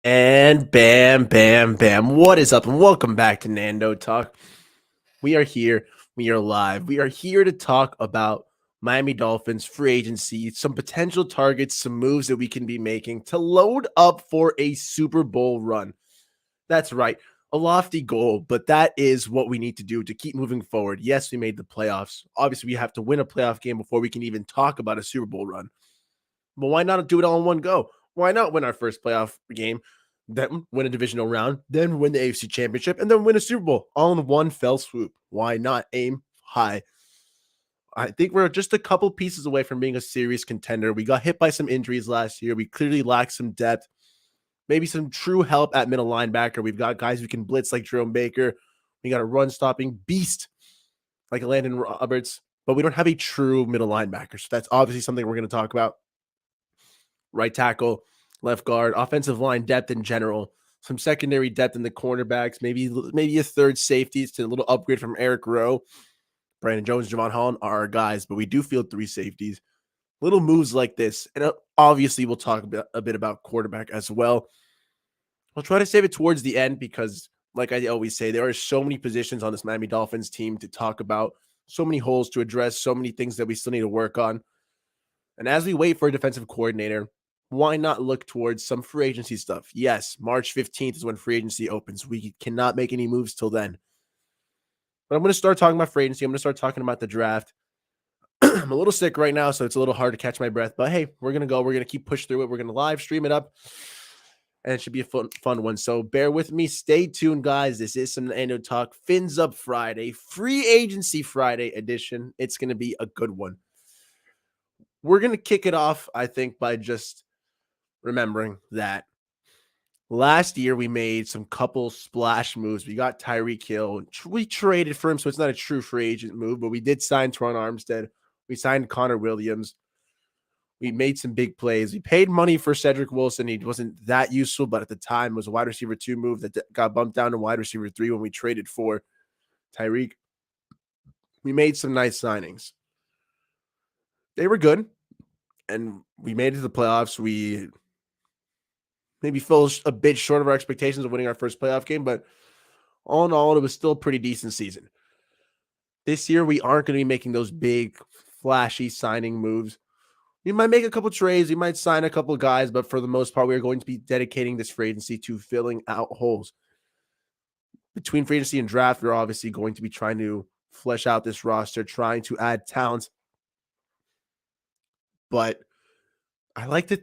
And bam, bam, bam. What is up? And welcome back to Nando Talk. We are here. We are live. We are here to talk about Miami Dolphins free agency, some potential targets, some moves that we can be making to load up for a Super Bowl run. That's right. A lofty goal, but that is what we need to do to keep moving forward. Yes, we made the playoffs. Obviously, we have to win a playoff game before we can even talk about a Super Bowl run. But why not do it all in one go? Why not win our first playoff game, then win a divisional round, then win the AFC Championship, and then win a Super Bowl all in one fell swoop? Why not aim high? I think we're just a couple pieces away from being a serious contender. We got hit by some injuries last year. We clearly lack some depth, maybe some true help at middle linebacker. We've got guys who can blitz like Jerome Baker. We got a run stopping beast like Landon Roberts, but we don't have a true middle linebacker. So that's obviously something we're going to talk about. Right tackle, left guard, offensive line depth in general, some secondary depth in the cornerbacks, maybe a third safety to a little upgrade from Eric Rowe. Brandon Jones, Javon Holland are our guys, but we do field three safeties. Little moves like this. And obviously, we'll talk a bit about quarterback as well. We'll try to save it towards the end because, like I always say, there are so many positions on this Miami Dolphins team to talk about, so many holes to address, so many things that we still need to work on. And as we wait for a defensive coordinator, why not look towards some free agency stuff? Yes, March 15th is when free agency opens. We cannot make any moves till then. But I'm going to start talking about free agency. I'm going to start talking about the draft. I'm a little sick right now, so it's a little hard to catch my breath. But hey, we're going to go. We're going to keep pushing through it. We're going to live stream it up. And it should be a fun one. So bear with me. Stay tuned, guys. This is some Nando Talk. Fins Up Friday. Free Agency Friday edition. It's going to be a good one. We're going to kick it off, I think, by just remembering that last year we made some couple splash moves. We got Tyreek Hill. We traded for him, so it's not a true free agent move, but we did sign Teron Armstead. We signed Connor Williams. We made some big plays. We paid money for Cedric Wilson. He wasn't that useful, but at the time was a wide receiver 2 move that got bumped down to wide receiver 3 when we traded for Tyreek. We made some nice signings. They were good, and we made it to the playoffs. We maybe fell a bit short of our expectations of winning our first playoff game, but all in all, it was still a pretty decent season. This year, we aren't going to be making those big, flashy signing moves. We might make a couple trades. We might sign a couple guys, but for the most part, we are going to be dedicating this free agency to filling out holes. Between free agency and draft, we're obviously going to be trying to flesh out this roster, trying to add talent. But I like to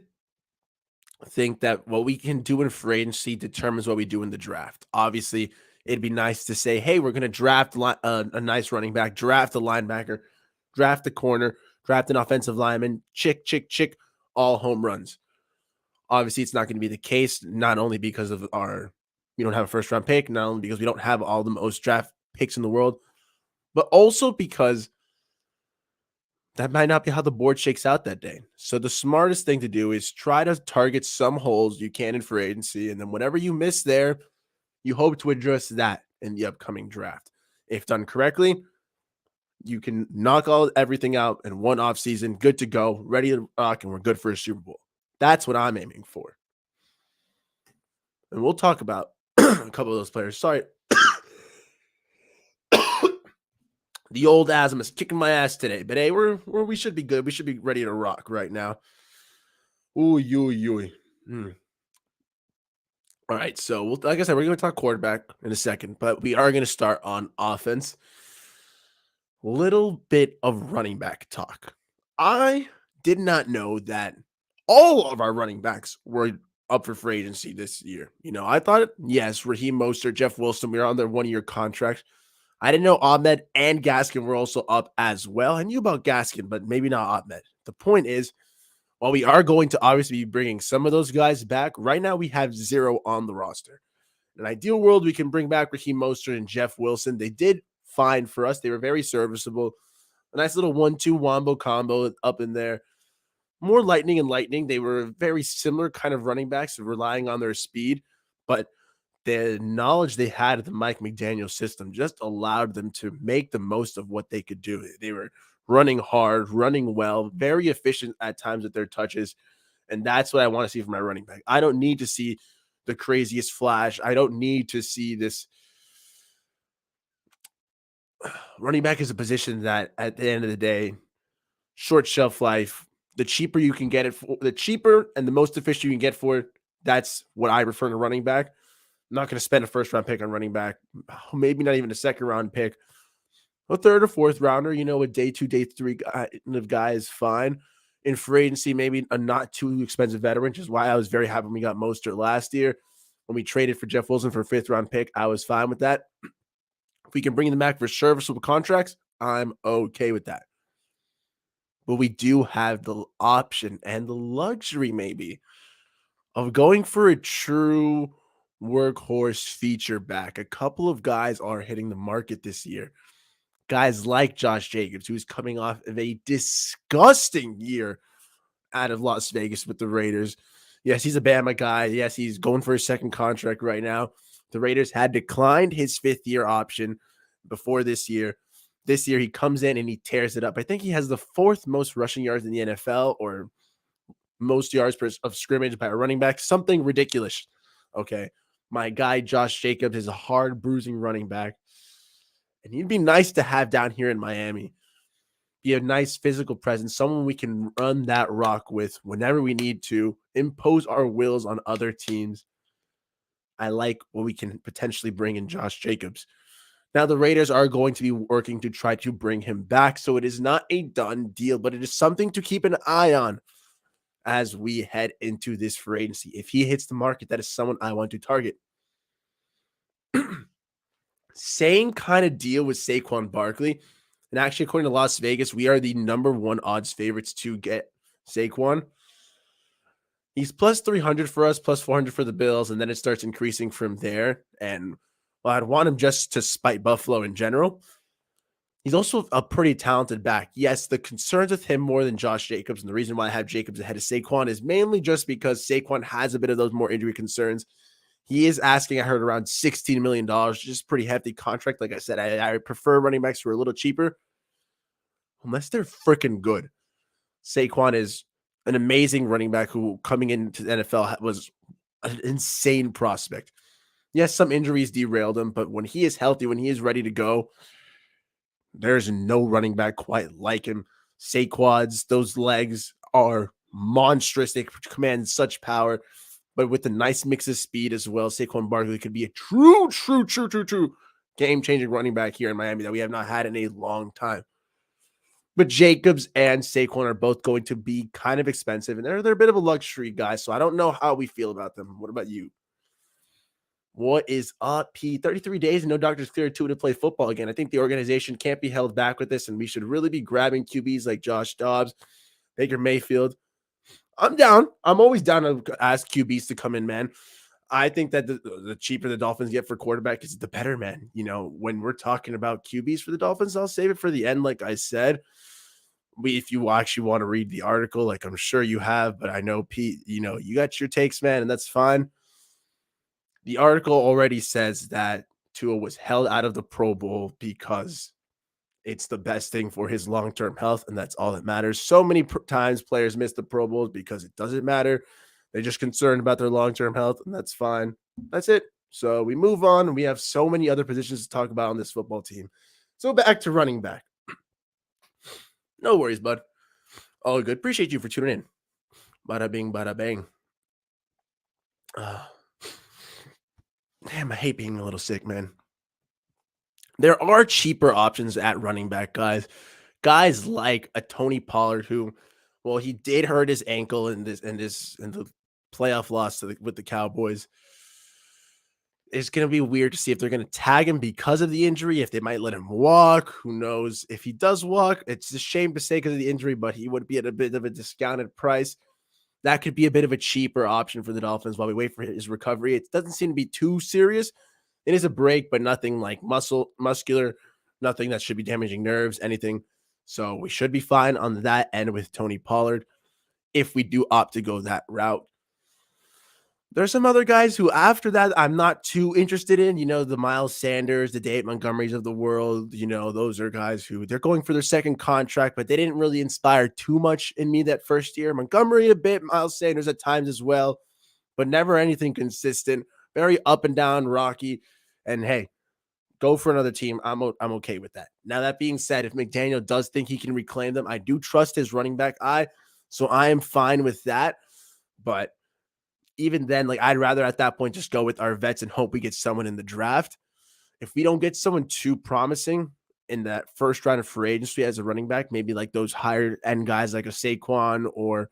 think that what we can do in free agency determines what we do in the draft. Obviously, it'd be nice to say, hey, we're going to draft a nice running back, draft a linebacker, draft a corner, draft an offensive lineman, chick, all home runs. Obviously, it's not going to be the case, not only because of we don't have a first round pick, not only because we don't have all the most draft picks in the world, but also because that might not be how the board shakes out that day. So the smartest thing to do is try to target some holes you can in free agency. And then whatever you miss there, you hope to address that in the upcoming draft. If done correctly, you can knock everything out in one offseason, good to go, ready to rock, and we're good for a Super Bowl. That's what I'm aiming for. And we'll talk about a couple of those players. Sorry. The old asthma is kicking my ass today, but hey, we should be good. We should be ready to rock right now. Ooh. All right, so like I said, we're going to talk quarterback in a second, but we are going to start on offense. Little bit of running back talk. I did not know that all of our running backs were up for free agency this year. I thought, yes, Raheem Mostert, Jeff Wilson, we were on their 1-year contracts. I didn't know Ahmed and Gaskin were also up as well. I knew about Gaskin, but maybe not Ahmed. The point is, while we are going to obviously be bringing some of those guys back, right now we have 0 on the roster. In an ideal world, we can bring back Raheem Mostert and Jeff Wilson. They did fine for us. They were very serviceable. A nice little 1-2 wombo combo up in there. More lightning and lightning. They were very similar kind of running backs, relying on their speed, but the knowledge they had of the Mike McDaniel system just allowed them to make the most of what they could do. They were running hard, running well, very efficient at times with their touches, and that's what I want to see from my running back. I don't need to see the craziest flash. I don't need to see this. Running back is a position that at the end of the day, short shelf life. The cheaper you can get it for, the cheaper and the most efficient you can get for it, that's what I refer to running back. I'm not going to spend a first round pick on running back, maybe not even a second round pick. A third or fourth rounder, a day 2, day 3 guy is fine. In free agency, maybe a not too expensive veteran, which is why I was very happy when we got Mostert last year. When we traded for Jeff Wilson for a fifth round pick, I was fine with that. If we can bring them back for serviceable contracts, I'm okay with that. But we do have the option and the luxury, maybe, of going for a true workhorse feature back. A couple of guys are hitting the market this year. Guys like Josh Jacobs, who's coming off of a disgusting year out of Las Vegas with the Raiders. Yes, he's a Bama guy. Yes, he's going for his second contract right now. The Raiders had declined his fifth-year option before this year. This year, he comes in and he tears it up. I think he has the fourth most rushing yards in the NFL, or most yards of scrimmage by a running back. Something ridiculous. Okay. My guy, Josh Jacobs, is a hard bruising running back. And he'd be nice to have down here in Miami. Be a nice physical presence, someone we can run that rock with whenever we need to, impose our wills on other teams. I like what we can potentially bring in Josh Jacobs. Now, the Raiders are going to be working to try to bring him back, so it is not a done deal, but it is something to keep an eye on as we head into this free agency. If he hits the market, that is someone I want to target. Same kind of deal with Saquon Barkley. And actually, according to Las Vegas, we are the number 1 odds favorites to get Saquon. He's plus 300 for us, plus 400 for the Bills, and then it starts increasing from there. And I'd want him just to spite Buffalo in general. He's also a pretty talented back. Yes, the concerns with him more than Josh Jacobs, and the reason why I have Jacobs ahead of Saquon is mainly just because Saquon has a bit of those more injury concerns. He is asking, I heard, around $16 million, just pretty hefty contract. Like I said, I prefer running backs who are a little cheaper, unless they're freaking good. Saquon is an amazing running back who, coming into the NFL, was an insane prospect. Yes, some injuries derailed him, but when he is healthy, when he is ready to go, there's no running back quite like him. Saquon's, those legs are monstrous. They command such power. But with a nice mix of speed as well, Saquon Barkley could be a true game-changing running back here in Miami that we have not had in a long time. But Jacobs and Saquon are both going to be kind of expensive, and they're a bit of a luxury guy, so I don't know how we feel about them. What about you? What is up, P? 33 days and no doctor's cleared to play football again. I think the organization can't be held back with this, and we should really be grabbing QBs like Josh Dobbs, Baker Mayfield. I'm down. I'm always down to ask QBs to come in, man. I think that the cheaper the Dolphins get for quarterback is the better, man. When we're talking about QBs for the Dolphins, I'll save it for the end, like I said. If you actually want to read the article, like I'm sure you have, but I know, Pete, you got your takes, man, and that's fine. The article already says that Tua was held out of the Pro Bowl because it's the best thing for his long-term health, and that's all that matters. So many times players miss the Pro Bowls because it doesn't matter. They're just concerned about their long-term health, and that's fine. That's it. So we move on, and we have so many other positions to talk about on this football team. So back to running back. No worries, bud. All good. Appreciate you for tuning in. Bada bing, bada bang. Damn, I hate being a little sick, man. There are cheaper options at running back, guys. Guys like a Tony Pollard, who, well, he did hurt his ankle in the playoff loss with the Cowboys. It's going to be weird to see if they're going to tag him because of the injury, if they might let him walk. Who knows? If he does walk, it's a shame to say because of the injury, but he would be at a bit of a discounted price. That could be a bit of a cheaper option for the Dolphins while we wait for his recovery. It doesn't seem to be too serious. It is a break, but nothing like muscular, nothing that should be damaging nerves, anything. So we should be fine on that end with Tony Pollard if we do opt to go that route. There's some other guys who, after that, I'm not too interested in, the Miles Sanders, the Dave Montgomerys of the world. Those are guys who they're going for their second contract, but they didn't really inspire too much in me that first year. Montgomery a bit, Miles Sanders at times as well. but never anything consistent. Very up and down, rocky. And hey, go for another team. I'm okay with that. Now that being said, if McDaniel does think he can reclaim them, I do trust his running back eye, so I am fine with that. But even then, like I'd rather at that point just go with our vets and hope we get someone in the draft. If we don't get someone too promising in that first round of free agency as a running back, maybe like those higher end guys like a Saquon or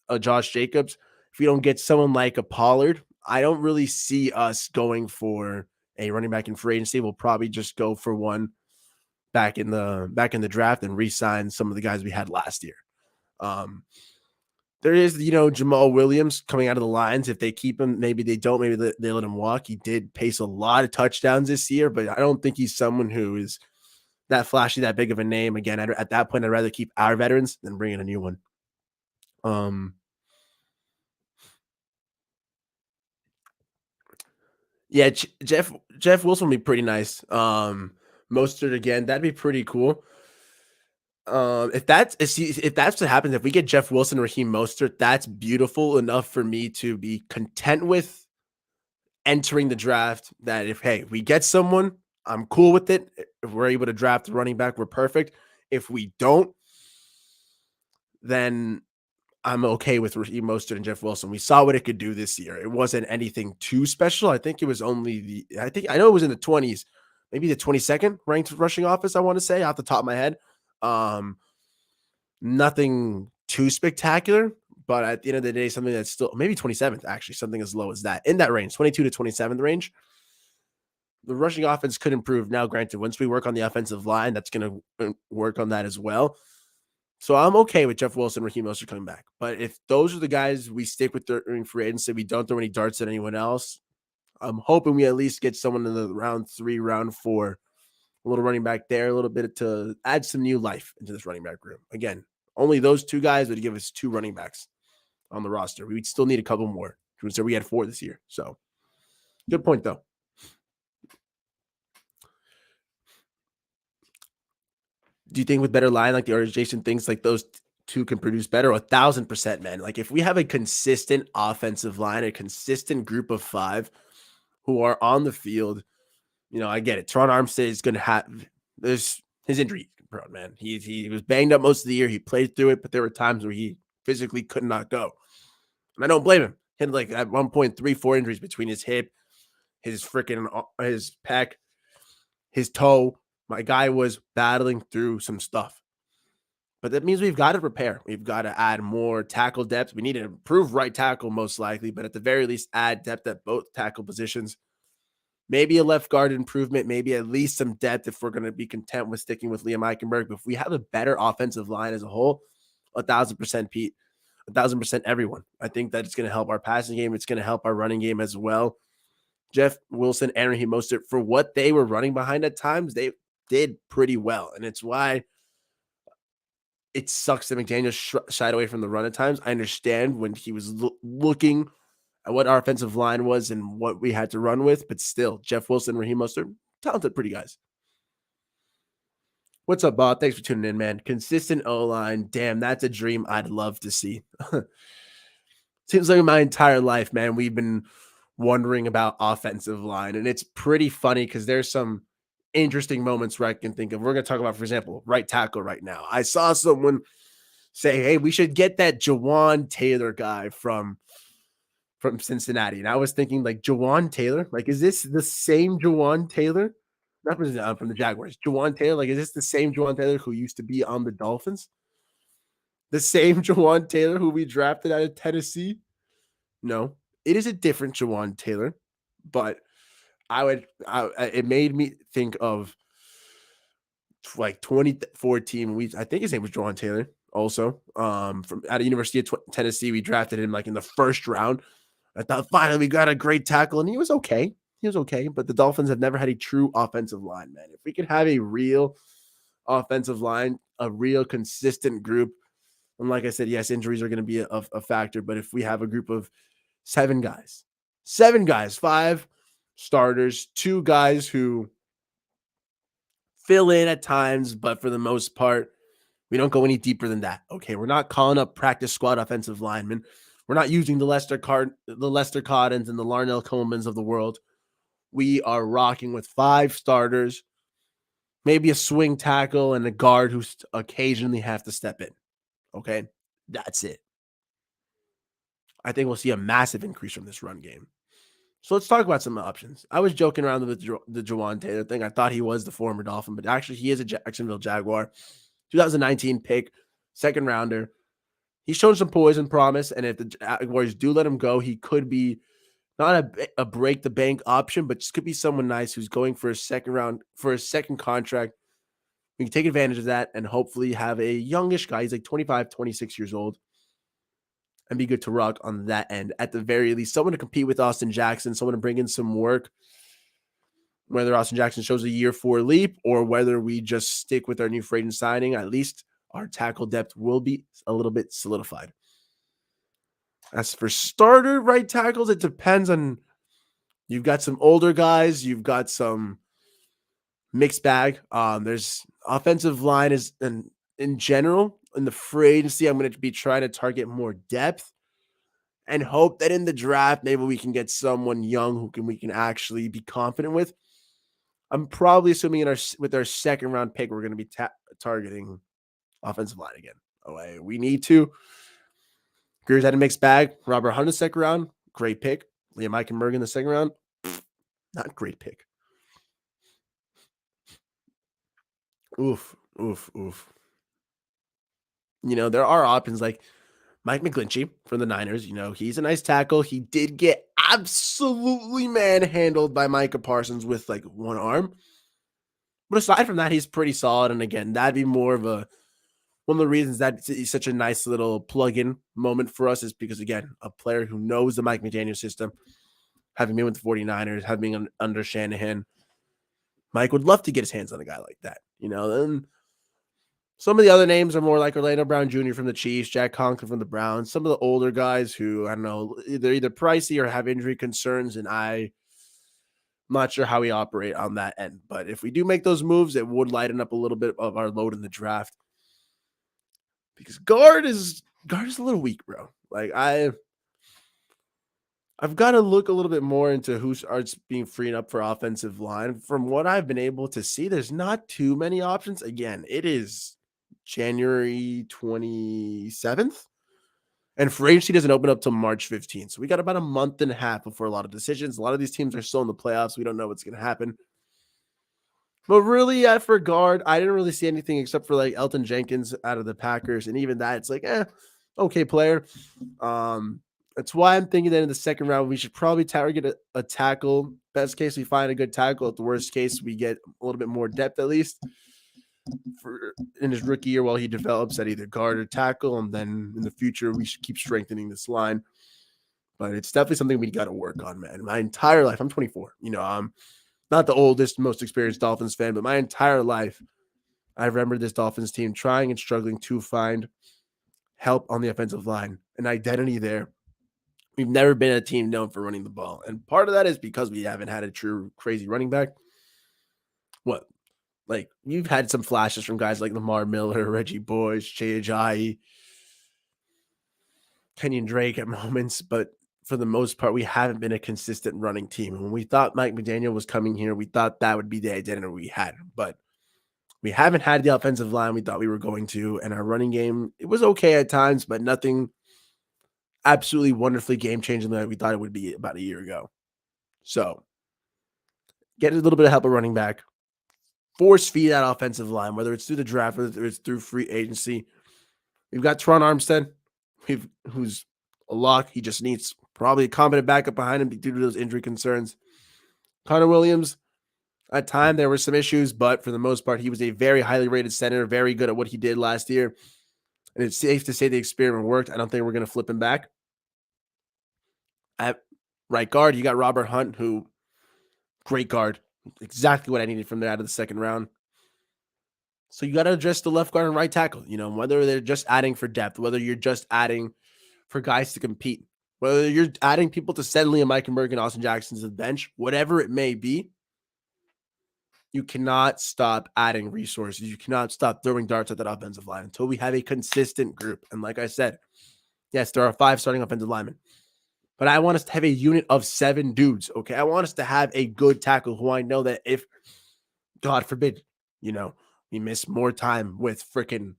a Josh Jacobs, if we don't get someone like a Pollard, I don't really see us going for a running back in free agency. We'll probably just go for one back in the draft and re-sign some of the guys we had last year. Um, there is, Jamal Williams coming out of the Lions. If they keep him, maybe they don't. Maybe they let him walk. He did pace a lot of touchdowns this year, but I don't think he's someone who is that flashy, that big of a name. Again, at that point, I'd rather keep our veterans than bring in a new one. Yeah, Jeff Wilson would be pretty nice. Mostert again, that'd be pretty cool. If that's what happens, if we get Jeff Wilson, Raheem Mostert, that's beautiful enough for me to be content with entering the draft. That if hey, we get someone, I'm cool with it. If we're able to draft a running back, we're perfect. If we don't, then I'm okay with Raheem Mostert and Jeff Wilson. We saw what it could do this year. It wasn't anything too special. I think it was only I know it was in the 20s, maybe the 22nd ranked rushing office, I want to say, off the top of my head. Um, Nothing too spectacular, but at the end of the day, something that's still maybe 27th, actually, something as low as that in that range, 22 to 27th range. The rushing offense could improve. Now, granted, once we work on the offensive line, that's going to work on that as well. So I'm okay with Jeff Wilson, Raheem Mostert coming back. But if those are the guys we stick with during free agency, we don't throw any darts at anyone else. I'm hoping we at least get someone in the round 3, round 4, a little running back there, a little bit to add some new life into this running back room. Again, only those two guys would give us 2 running backs on the roster. We'd still need a couple more. So we had 4 this year. So good point, though. Do you think with better line like the organization thinks like those two can produce better? 1,000%, man. Like if we have a consistent offensive line, a consistent group of 5 who are on the field, I get it. Teron Armstead is going to have his injury prone, man. He was banged up most of the year. He played through it, but there were times where he physically could not go. And I don't blame him. He had like at one point 3-4 injuries between his hip, his pec, his toe. My guy was battling through some stuff. But that means we've got to prepare. We've got to add more tackle depth. We need to improve right tackle most likely, but at the very least, add depth at both tackle positions. Maybe a left guard improvement, maybe at least some depth if we're going to be content with sticking with Liam Eichenberg. But if we have a better offensive line as a whole, 1,000% Pete, 1,000% everyone. I think that it's going to help our passing game. It's going to help our running game as well. Jeff Wilson and Raheem Mostert, for what they were running behind at times, they did pretty well. And it's why it sucks that McDaniel shied away from the run at times. I understand when he was looking at what our offensive line was and what we had to run with, but still, Jeff Wilson, Raheem Mostert, talented, pretty guys. What's up, Bob? Thanks for tuning in, man. Consistent O-line. Damn, that's a dream I'd love to see. Seems like my entire life, man, we've been wondering about offensive line, and it's pretty funny because there's some interesting moments where I can think of. We're going to talk about, for example, right tackle right now. I saw someone say, hey, we should get that Jawan Taylor guy from Cincinnati. And I was thinking, like, Jawan Taylor? Like, is this the same Jawan Taylor? Not from the Jaguars. Jawan Taylor? Like, is this the same Jawan Taylor who used to be on the Dolphins? The same Jawan Taylor who we drafted out of Tennessee? No, it is a different Jawan Taylor, but it made me think of like 2014. I think his name was Jawan Taylor also, from out of University of Tennessee. We drafted him like in the first round. I thought finally we got a great tackle, and he was okay. He was okay, but the Dolphins have never had a true offensive line, man. If we could have a real offensive line, a real consistent group, and like I said, yes, injuries are going to be a factor, but if we have a group of 7 guys, 5 starters, 2 guys who fill in at times, but for the most part, we don't go any deeper than that. Okay, we're not calling up practice squad offensive linemen. We're not using the Lester Cottons and the Larnell Colemans of the world. We are rocking with 5 starters, maybe a swing tackle and a guard who occasionally have to step in. Okay, that's it. I think we'll see a massive increase from this run game. So let's talk about some options. I was joking around with the Jawan Taylor thing. I thought he was the former Dolphin, but actually he is a Jacksonville Jaguar. 2019 pick, second rounder. He's shown some poise and promise, and if the Jaguars do let him go, he could be not a break the bank option, but just could be someone nice who's going for a second contract. We can take advantage of that and hopefully have a youngish guy. He's like 25, 26 years old and be good to rock on that end. At the very least, someone to compete with Austin Jackson, someone to bring in some work, whether Austin Jackson shows a year 4 leap or whether we just stick with our new free agent signing, at least our tackle depth will be a little bit solidified. As for starter right tackles, it depends on, you've got some older guys, you've got some mixed bag. There's offensive line is, and in general, in the free agency, I'm going to be trying to target more depth and hope that in the draft, maybe we can get someone young we can actually be confident with. I'm probably assuming with our second round pick, we're going to be targeting offensive line again. Oh, we need to. Greer's had a mixed bag. Robert Hunt in the second round, great pick. Liam Eichenberg in the second round, not great pick. Oof. There are options like Mike McGlinchey from the Niners. He's a nice tackle. He did get absolutely manhandled by Micah Parsons with like one arm. But aside from that, he's pretty solid. And again, that'd be more of one of the reasons that he's such a nice little plug-in moment for us is because, again, a player who knows the Mike McDaniel system, having been with the 49ers, having been under Shanahan, Mike would love to get his hands on a guy like that. And some of the other names are more like Orlando Brown Jr. from the Chiefs, Jack Conklin from the Browns, some of the older guys who, I don't know, they're either pricey or have injury concerns, and I'm not sure how we operate on that end. But if we do make those moves, it would lighten up a little bit of our load in the draft. Because guard is a little weak, bro. Like I've got to look a little bit more into who starts being freed up for offensive line. From what I've been able to see, there's not too many options. Again, it is January 27th, and free agency doesn't open up till March 15th. So we got about a month and a half before a lot of decisions. A lot of these teams are still in the playoffs. We don't know what's going to happen. But really, for guard, I didn't really see anything except for like Elton Jenkins out of the Packers. And even that, it's like, okay player. That's why I'm thinking that in the second round, we should probably target a tackle. Best case, we find a good tackle. At the worst case, we get a little bit more depth at least in his rookie year while he develops at either guard or tackle. And then in the future, we should keep strengthening this line. But it's definitely something we got to work on, man. My entire life, I'm 24. I'm not the oldest, most experienced Dolphins fan, but my entire life, I remember this Dolphins team trying and struggling to find help on the offensive line, an identity there. We've never been a team known for running the ball. And part of that is because we haven't had a true crazy running back. Like, you've had some flashes from guys like Lamar Miller, Reggie Bush, Jay Ajayi, Kenyon Drake at moments, but for the most part, we haven't been a consistent running team. And when we thought Mike McDaniel was coming here, we thought that would be the identity we had. But we haven't had the offensive line we thought we were going to. And our running game, it was okay at times, but nothing absolutely wonderfully game-changing like we thought it would be about a year ago. So, get a little bit of help at running back. Force feed that offensive line, whether it's through the draft, whether it's through free agency. We've got Teron Armstead, who's a lock. He just needs probably a competent backup behind him due to those injury concerns. Connor Williams, at time there were some issues, but for the most part, he was a very highly rated center, very good at what he did last year. And it's safe to say the experiment worked. I don't think we're going to flip him back. At right guard, you got Robert Hunt, who great guard. Exactly what I needed from there out of the second round. So you got to address the left guard and right tackle, whether they're just adding for depth, whether you're just adding for guys to compete, whether you're adding people to send Liam Eichenberg and Austin Jackson to the bench, whatever it may be, you cannot stop adding resources. You cannot stop throwing darts at that offensive line until we have a consistent group. And like I said, Yes, there are 5 starting offensive linemen. But I want us to have a unit of 7 dudes, okay? I want us to have a good tackle who I know that if, God forbid, we miss more time with freaking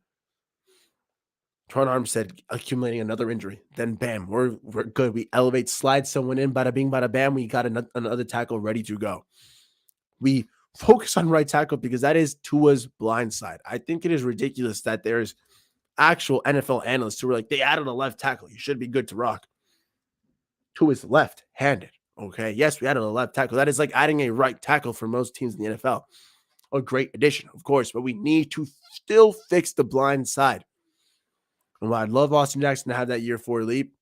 Tron Armstead accumulating another injury, then bam, we're good. We elevate, slide someone in, bada bing, bada bam. We got another tackle ready to go. We focus on right tackle because that is Tua's blind side. I think it is ridiculous that there's actual NFL analysts who are like, they added a left tackle. You should be good to rock. Tua's left-handed. Okay. Yes, we added a left tackle. That is like adding a right tackle for most teams in the NFL. A great addition, of course, but we need to still fix the blind side. And while I'd love Austin Jackson to have that year 4 leap,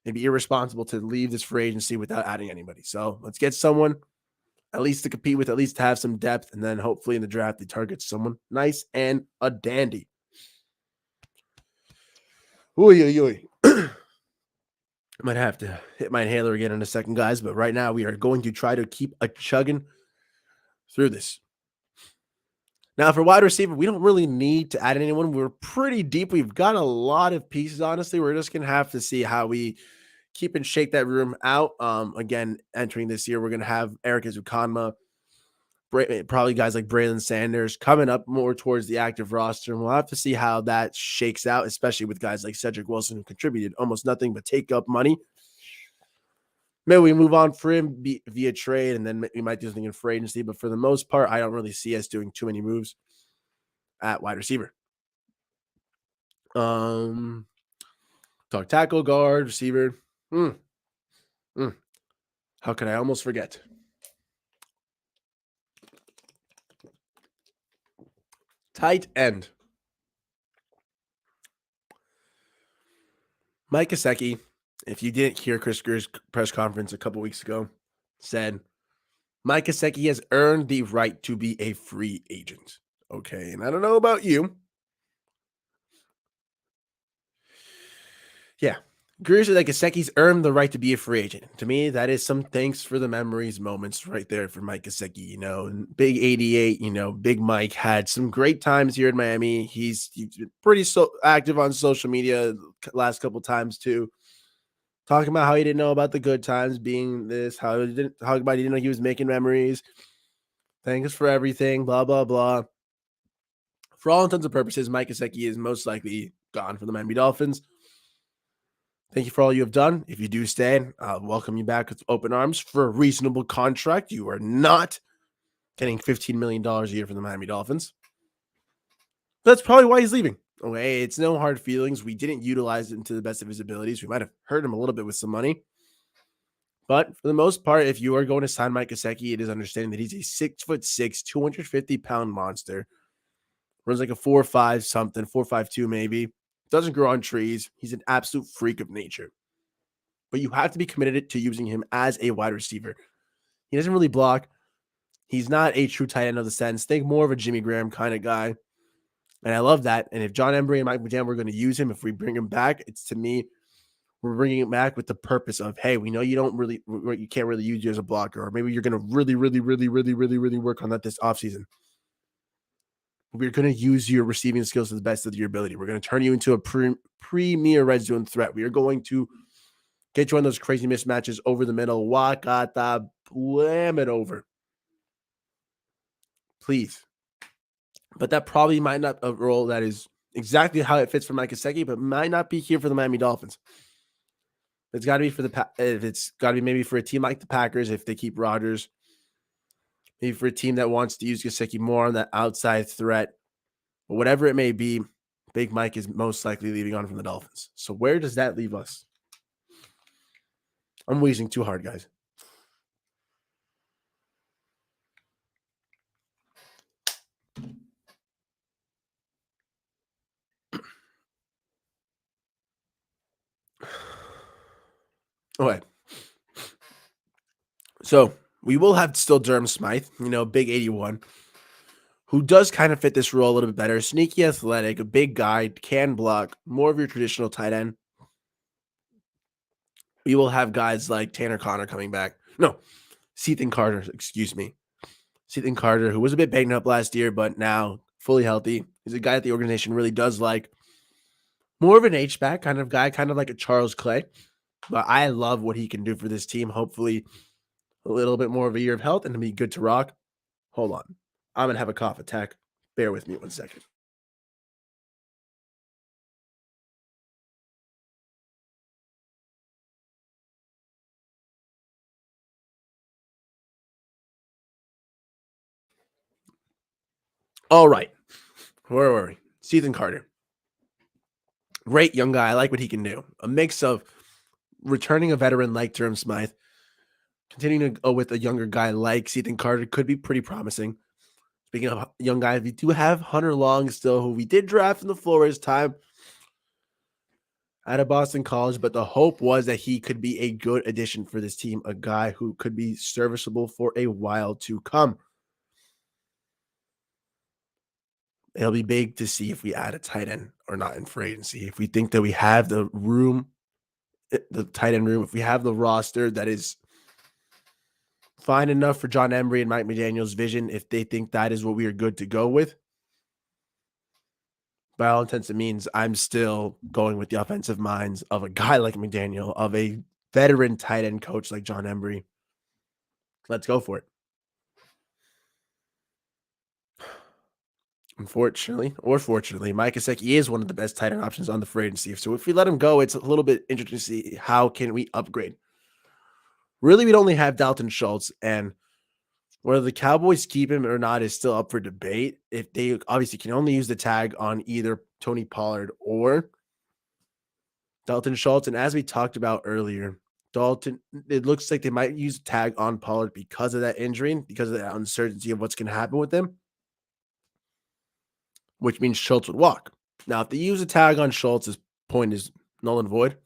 it'd be irresponsible to leave this free agency without adding anybody. So let's get someone at least to compete with, at least to have some depth, and then hopefully in the draft they target someone nice and a dandy. Oy. I might have to hit my inhaler again in a second, guys, but right now we are going to try to keep a chugging through this. Now, for wide receiver, we don't really need to add anyone. We're pretty deep. We've got a lot of pieces, honestly. We're just going to have to see how we keep and shake that room out. Again, entering this year, we're going to have Eric Ezukanma, probably guys like Braylon Sanders coming up more towards the active roster. And we'll have to see how that shakes out, especially with guys like Cedric Wilson, who contributed almost nothing but take up money. Maybe we move on for him via trade, and then we might do something in free agency. But for the most part, I don't really see us doing too many moves at wide receiver. Talk tackle, guard, receiver. How could I almost forget? Tight end. Mike Gesicki, if you didn't hear Chris Greer's press conference a couple weeks ago, said Mike Gesicki has earned the right to be a free agent. Okay, and I don't know about you. Yeah, Greer said that Gesicki's earned the right to be a free agent. To me, that is some thanks for the memories moments right there for Mike Gesicki. And Big 88, Big Mike had some great times here in Miami. He's been pretty active on social media last couple times too. Talking about how he didn't know about the good times being this, how he didn't know he was making memories. Thanks for everything, blah, blah, blah. For all intents and purposes, Mike Gesicki is most likely gone for the Miami Dolphins. Thank you for all you have done. If you do stay, I'll welcome you back with open arms for a reasonable contract. You are not getting $15 million a year from the Miami Dolphins. That's probably why he's leaving. Okay, it's no hard feelings. We didn't utilize it to the best of his abilities. We might have hurt him a little bit with some money. But for the most part, if you are going to sign Mike Gesicki, it is understanding that he's a 6'6", 250-pound monster. Runs like a 4.5 something, 4.52 maybe. Doesn't grow on trees. He's an absolute freak of nature. But you have to be committed to using him as a wide receiver. He doesn't really block. He's not a true tight end of the sense. Think more of a Jimmy Graham kind of guy. And I love that. And if John Embry and Mike McDaniel were going to use him, if we bring him back, it's to me, we're bringing it back with the purpose of, hey, we know you can't really use you as a blocker, or maybe you're going to really work on that this offseason. We're going to use your receiving skills to the best of your ability. We're going to turn you into a premier red zone threat. We are going to get you on those crazy mismatches over the middle. Wakata, blam it over. Please. But that probably might not be a role that is exactly how it fits for Mike Gesicki, but might not be here for the Miami Dolphins. It's got to be maybe for a team like the Packers if they keep Rodgers. Maybe for a team that wants to use Gesicki more on that outside threat. But whatever it may be, Big Mike is most likely leaving on from the Dolphins. So where does that leave us? I'm wheezing too hard, guys. Okay. So we will have still Durham Smythe, big 81, who does kind of fit this role a little bit better. Sneaky athletic, a big guy, can block, more of your traditional tight end. We will have guys like Tanner Connor coming back. No, Sethan Carter, excuse me. Sethan Carter, who was a bit banged up last year, but now fully healthy. He's a guy that the organization really does like. More of an H-back kind of guy, kind of like a Charles Clay. But I love what he can do for this team. Hopefully, a little bit more of a year of health and to be good to rock. Hold on. I'm going to have a cough attack. Bear with me 1 second. All right. Where were we? Ethan Carter. Great young guy. I like what he can do. A mix of returning a veteran like Durham Smythe, continuing to go with a younger guy like Ethan Carter could be pretty promising. Speaking of young guys, we do have Hunter Long still, who we did draft in the Flores time out of Boston College, but the hope was that he could be a good addition for this team, a guy who could be serviceable for a while to come. It'll be big to see if we add a tight end or not in free agency. If we think that we have the room, the tight end room, if we have the roster that is fine enough for John Emery and Mike McDaniel's vision, if they think that is what we are good to go with, by all intents and means, I'm still going with the offensive minds of a guy like McDaniel, of a veteran tight end coach like John Emery. Let's go for it. Unfortunately, or fortunately, Mike Gesicki is one of the best tight end options on the free agency. So if we let him go, it's a little bit interesting to see how can we upgrade. Really, we'd only have Dalton Schultz, and whether the Cowboys keep him or not is still up for debate. If they obviously can only use the tag on either Tony Pollard or Dalton Schultz. And as we talked about earlier, Dalton, it looks like they might use a tag on Pollard because of that injury, because of the uncertainty of what's going to happen with him, which means Schultz would walk. Now, if they use a tag on Schultz, his point is null and void.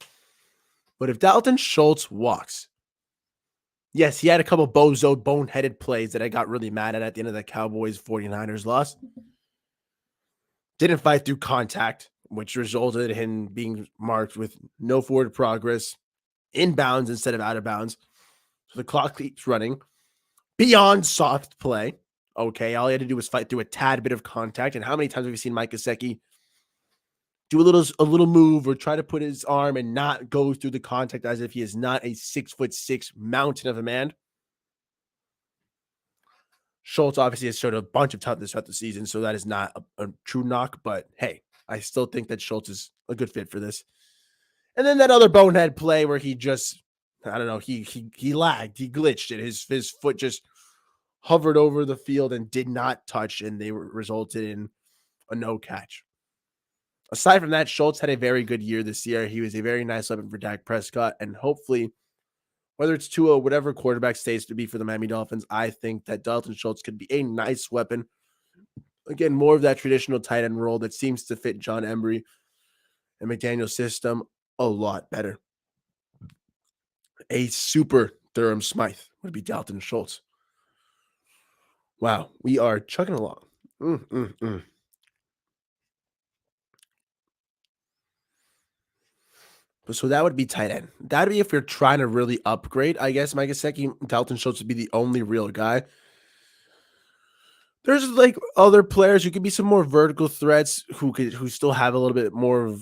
But if Dalton Schultz walks, yes, he had a couple boneheaded plays that I got really mad at the end of the Cowboys 49ers loss. Didn't fight through contact, which resulted in him being marked with no forward progress, inbounds instead of out of bounds. So the clock keeps running beyond soft play. Okay, all he had to do was fight through a tad bit of contact. And how many times have we seen Mike Gesicki do a little move or try to put his arm and not go through the contact as if he is not a 6'6" mountain of a man? Schultz obviously has showed a bunch of toughness throughout the season, so that is not a true knock. But hey, I still think that Schultz is a good fit for this. And then that other bonehead play where he just, I don't know, he lagged, he glitched it. His foot just hovered over the field and did not touch, and they resulted in a no catch. Aside from that, Schultz had a very good year this year. He was a very nice weapon for Dak Prescott, and hopefully, whether it's Tua, whatever quarterback stays to be for the Miami Dolphins, I think that Dalton Schultz could be a nice weapon. Again, more of that traditional tight end role that seems to fit John Emery and McDaniel's system a lot better. A super Durham Smythe would be Dalton Schultz. Wow, we are chugging along. So that would be tight end. That'd be if you're trying to really upgrade. I guess Mike Gesicki, Dalton Schultz would be the only real guy. There's like other players who could be some more vertical threats who still have a little bit more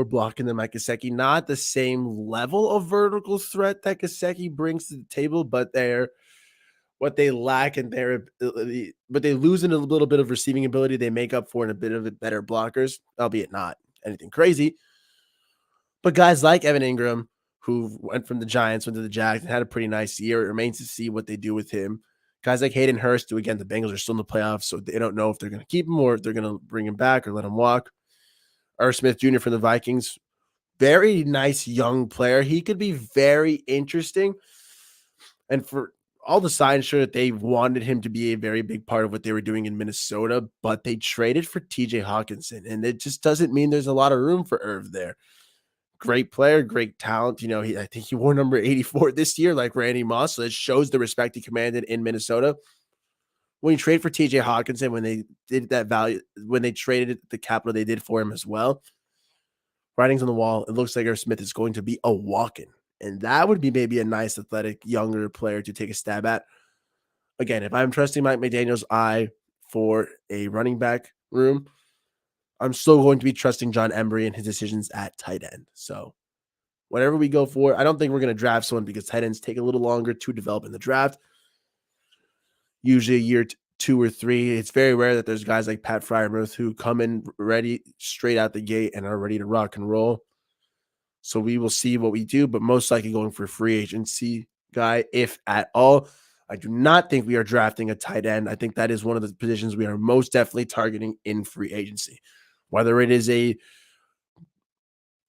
blocking than Mike Gesicki. Not the same level of vertical threat that Gesicki brings to the table, but they're what they lack in their ability, but they lose in a little bit of receiving ability. They make up for in a bit of it better blockers, albeit not anything crazy. But guys like Evan Ingram, who went from the Giants, went to the Jags, and had a pretty nice year. It remains to see what they do with him. Guys like Hayden Hurst, who again, the Bengals are still in the playoffs, so they don't know if they're going to keep him or if they're going to bring him back or let him walk. R. Smith Jr. from the Vikings, very nice young player. He could be very interesting. And for all the signs show that they wanted him to be a very big part of what they were doing in Minnesota, but they traded for TJ Hawkinson, and it just doesn't mean there's a lot of room for Irv there. Great player, great talent. You know, I think he wore number 84 this year, like Randy Moss. So it shows the respect he commanded in Minnesota. When you trade for TJ Hawkinson, when they did that value, when they traded the capital they did for him as well, writings on the wall, it looks like Irv Smith is going to be a walk-in. And that would be maybe a nice, athletic, younger player to take a stab at. Again, if I'm trusting Mike McDaniel's eye for a running back room, I'm still going to be trusting John Emery and his decisions at tight end. So whatever we go for, I don't think we're going to draft someone because tight ends take a little longer to develop in the draft. Usually a year, 2 or 3. It's very rare that there's guys like Pat Freiermuth who come in ready straight out the gate and are ready to rock and roll. So we will see what we do, but most likely going for a free agency guy, if at all. I do not think we are drafting a tight end. I think that is one of the positions we are most definitely targeting in free agency. Whether it is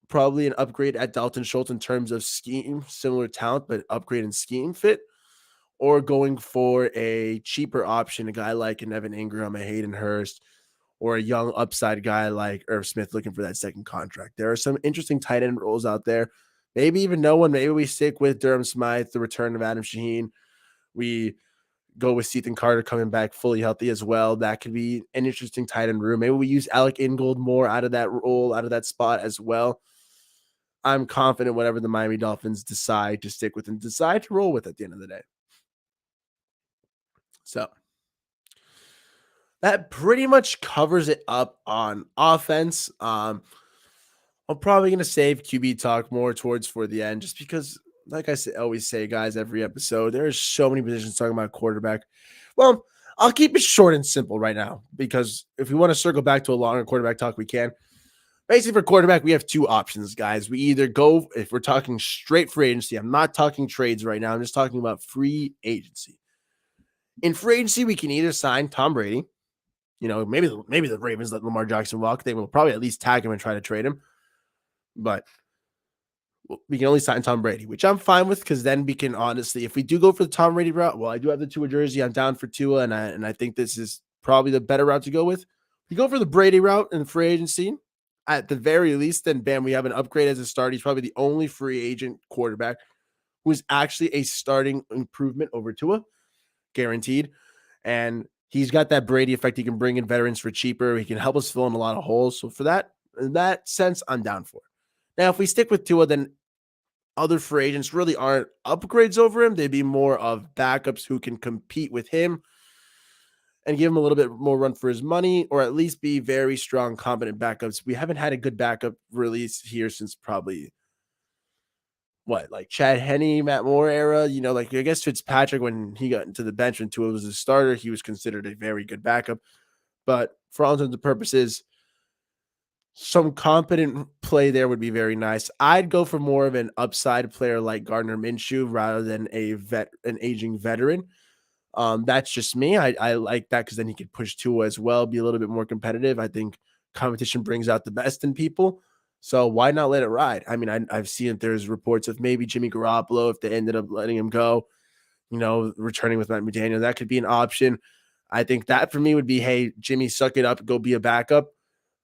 probably an upgrade at Dalton Schultz in terms of scheme, similar talent, but upgrade in scheme fit, or going for a cheaper option, a guy like an Evan Ingram, a Hayden Hurst, or a young upside guy like Irv Smith looking for that second contract. There are some interesting tight end roles out there. Maybe even no one. Maybe we stick with Durham Smythe, the return of Adam Shaheen. We go with Ethan Carter coming back fully healthy as well. That could be an interesting tight end room. Maybe we use Alec Ingold more out of that role, out of that spot as well. I'm confident whatever the Miami Dolphins decide to stick with and decide to roll with at the end of the day. So that pretty much covers it up on offense. I'm probably going to save QB talk more towards for the end just because, like I always say, guys, every episode, there's so many positions talking about quarterback. Well, I'll keep it short and simple right now because if we want to circle back to a longer quarterback talk, we can. Basically, for quarterback, we have 2 options, guys. We either go, if we're talking straight free agency, I'm not talking trades right now. I'm just talking about free agency. In free agency, we can either sign Tom Brady. You know, maybe the Ravens let Lamar Jackson walk. They will probably at least tag him and try to trade him. But we can only sign Tom Brady, which I'm fine with because then we can honestly, if we do go for the Tom Brady route, well, I do have the Tua jersey. I'm down for Tua, and I think this is probably the better route to go with. We go for the Brady route in free agency. At the very least, then bam, we have an upgrade as a start. He's probably the only free agent quarterback who is actually a starting improvement over Tua, guaranteed. And he's got that Brady effect. He can bring in veterans for cheaper. He can help us fill in a lot of holes. So for that, in that sense, I'm down for it. Now, if we stick with Tua, then other free agents really aren't upgrades over him. They'd be more of backups who can compete with him and give him a little bit more run for his money, or at least be very strong, competent backups. We haven't had a good backup release here since probably like Chad Henne, Matt Moore era. You know, like I guess Fitzpatrick, when he got into the bench and Tua was a starter, he was considered a very good backup. But for all intents and purposes, some competent play there would be very nice. I'd go for more of an upside player like Gardner Minshew rather than an aging veteran. That's just me. I like that because then he could push Tua as well, be a little bit more competitive. I think competition brings out the best in people. So why not let it ride? I mean, I've seen that there's reports of maybe Jimmy Garoppolo, if they ended up letting him go, you know, returning with Matt McDaniel, that could be an option. I think that for me would be, hey, Jimmy, suck it up, go be a backup.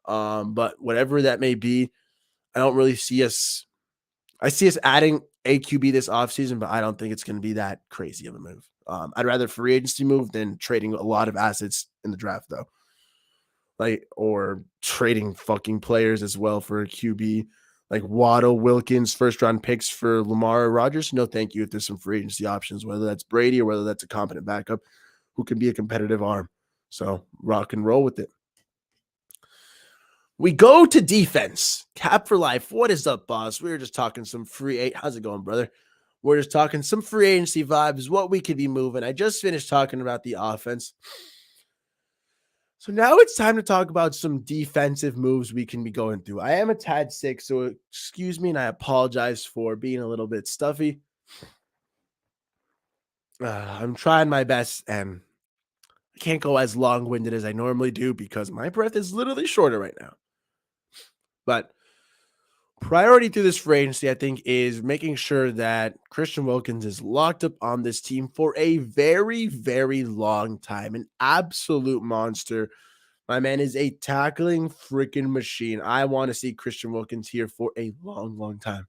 But whatever that may be, I don't really see us. I see us adding a QB this offseason, but I don't think it's going to be that crazy of a move. I'd rather free agency move than trading a lot of assets in the draft, though. Like, or trading fucking players as well for a QB, like Waddle, Wilkins, first round picks for Lamar or Rodgers. No, thank you. If there's some free agency options, whether that's Brady or whether that's a competent backup who can be a competitive arm. So rock and roll with it. We go to defense. Cap for life. What is up, boss? We were just talking some how's it going, brother? We're just talking some free agency vibes, what we could be moving. I just finished talking about the offense. So now it's time to talk about some defensive moves we can be going through. I am a tad sick, so excuse me, and I apologize for being a little bit stuffy. I'm trying my best, and I can't go as long-winded as I normally do because my breath is literally shorter right now. But priority through this free agency, I think, is making sure that Christian Wilkins is locked up on this team for a very, very long time. An absolute monster. My man is a tackling freaking machine. I want to see Christian Wilkins here for a long, long time.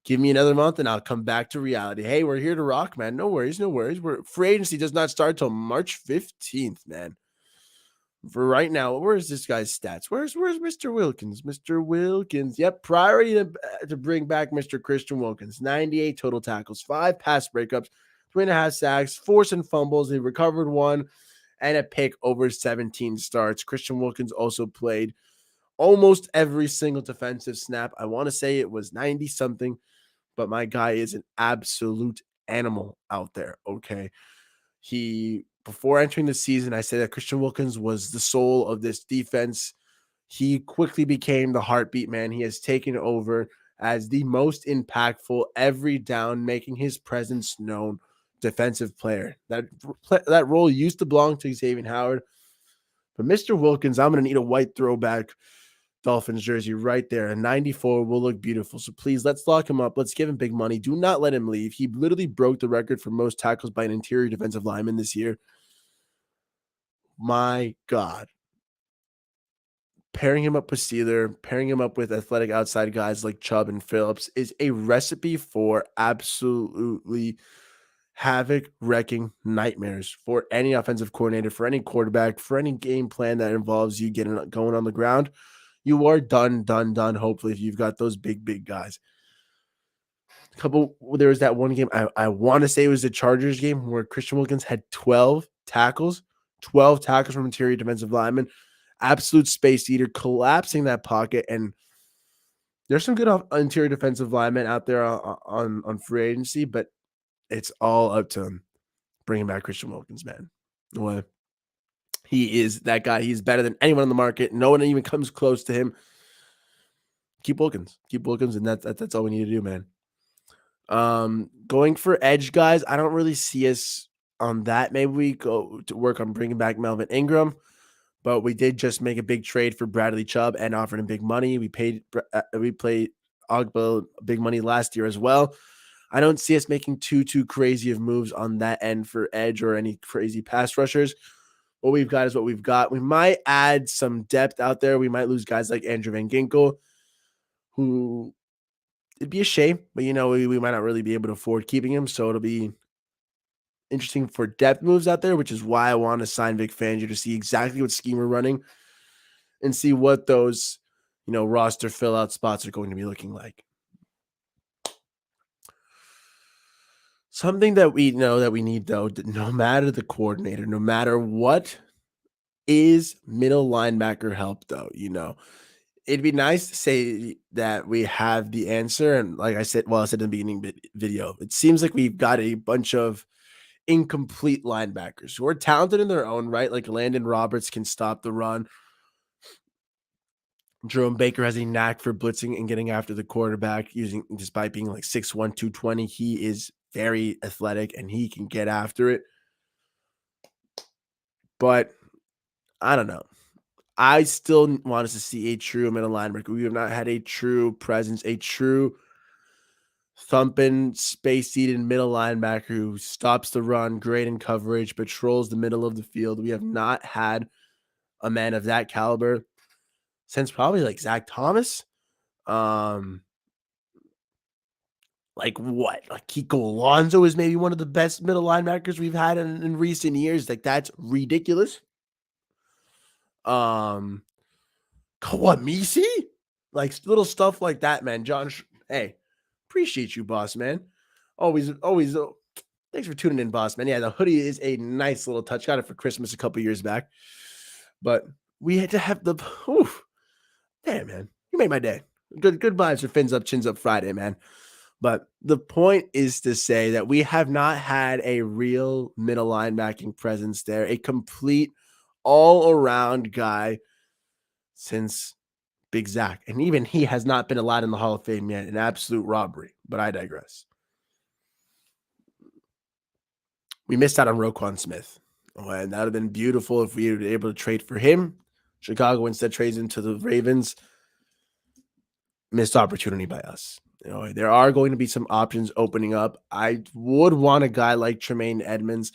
Give me another month and I'll come back to reality. Hey, we're here to rock, man. No worries, no worries. Free agency does not start till March 15th, man. For right now, where's this guy's stats? Where's Mr. Wilkins? Mr. Wilkins. Yep, priority to bring back Mr. Christian Wilkins. 98 total tackles, 5 pass breakups, 3.5 sacks, forced and fumbles. He recovered 1 and a pick over 17 starts. Christian Wilkins also played almost every single defensive snap. I want to say it was 90 something, but my guy is an absolute animal out there. Okay. Before entering the season, I said that Christian Wilkins was the soul of this defense. He quickly became the heartbeat, man. He has taken over as the most impactful every down, making his presence known defensive player. That role used to belong to Xavier Howard. But Mr. Wilkins, I'm going to need a white throwback Dolphins jersey right there. A 94 will look beautiful. So please, let's lock him up. Let's give him big money. Do not let him leave. He literally broke the record for most tackles by an interior defensive lineman this year. My God. Pairing him up with Steeler, pairing him up with athletic outside guys like Chubb and Phillips is a recipe for absolutely havoc-wrecking nightmares for any offensive coordinator, for any quarterback, for any game plan that involves you going on the ground. You are done. Hopefully, if you've got those big guys. There was that one game, I want to say it was the Chargers game where Christian Wilkins had 12 tackles from interior defensive linemen. Absolute space eater, collapsing that pocket. And there's some good interior defensive linemen out there on free agency, but it's all up to him bringing back Christian Wilkins, man. Well, he is that guy. He's better than anyone on the market. No one even comes close to him. Keep Wilkins, and that's all we need to do, man. Going for edge guys, I don't really see us on that. Maybe we go to work on bringing back Melvin Ingram, but we did just make a big trade for Bradley Chubb and offered him big money. We played Ogba big money last year as well. I don't see us making too crazy of moves on that end for edge or any crazy pass rushers. What we've got is what we've got. We might add some depth out there. We might lose guys like Andrew Van Ginkel, who it'd be a shame, but we might not really be able to afford keeping him. So it'll be interesting for depth moves out there, which is why I want to sign Vic Fangio to see exactly what scheme we're running and see what those, roster fill out spots are going to be looking like. Something that we know that we need, though, no matter the coordinator, no matter what, is middle linebacker help, though. It'd be nice to say that we have the answer. And like I said in the beginning video, it seems like we've got a bunch of incomplete linebackers who are talented in their own right. Like Landon Roberts can stop the run. Jerome Baker has a knack for blitzing and getting after the quarterback despite being like 6'1", 220. He is very athletic and he can get after it. But I don't know. I still want us to see a true middle linebacker. We have not had a true presence, a true thumping, space-seated middle linebacker who stops the run, great in coverage, patrols the middle of the field. We have not had a man of that caliber since probably like Zach Thomas. Like what? Like Kiko Alonso is maybe one of the best middle linebackers we've had in recent years. Like that's ridiculous. Kawamisi? Like little stuff like that, man. John, hey, appreciate you, boss, man. Always. Thanks for tuning in, boss, man. Yeah, the hoodie is a nice little touch. Got it for Christmas a couple years back. But we had to have the damn, man. You made my day. Good vibes for Fins Up, Chins Up Friday, man. But the point is to say that we have not had a real middle linebacking presence there, a complete all-around guy since Big Zach. And even he has not been allowed in the Hall of Fame yet. An absolute robbery. But I digress. We missed out on Roquan Smith. Oh, and that would have been beautiful if we were able to trade for him. Chicago instead trades into the Ravens. Missed opportunity by us. There are going to be some options opening up. I would want a guy like Tremaine Edmonds,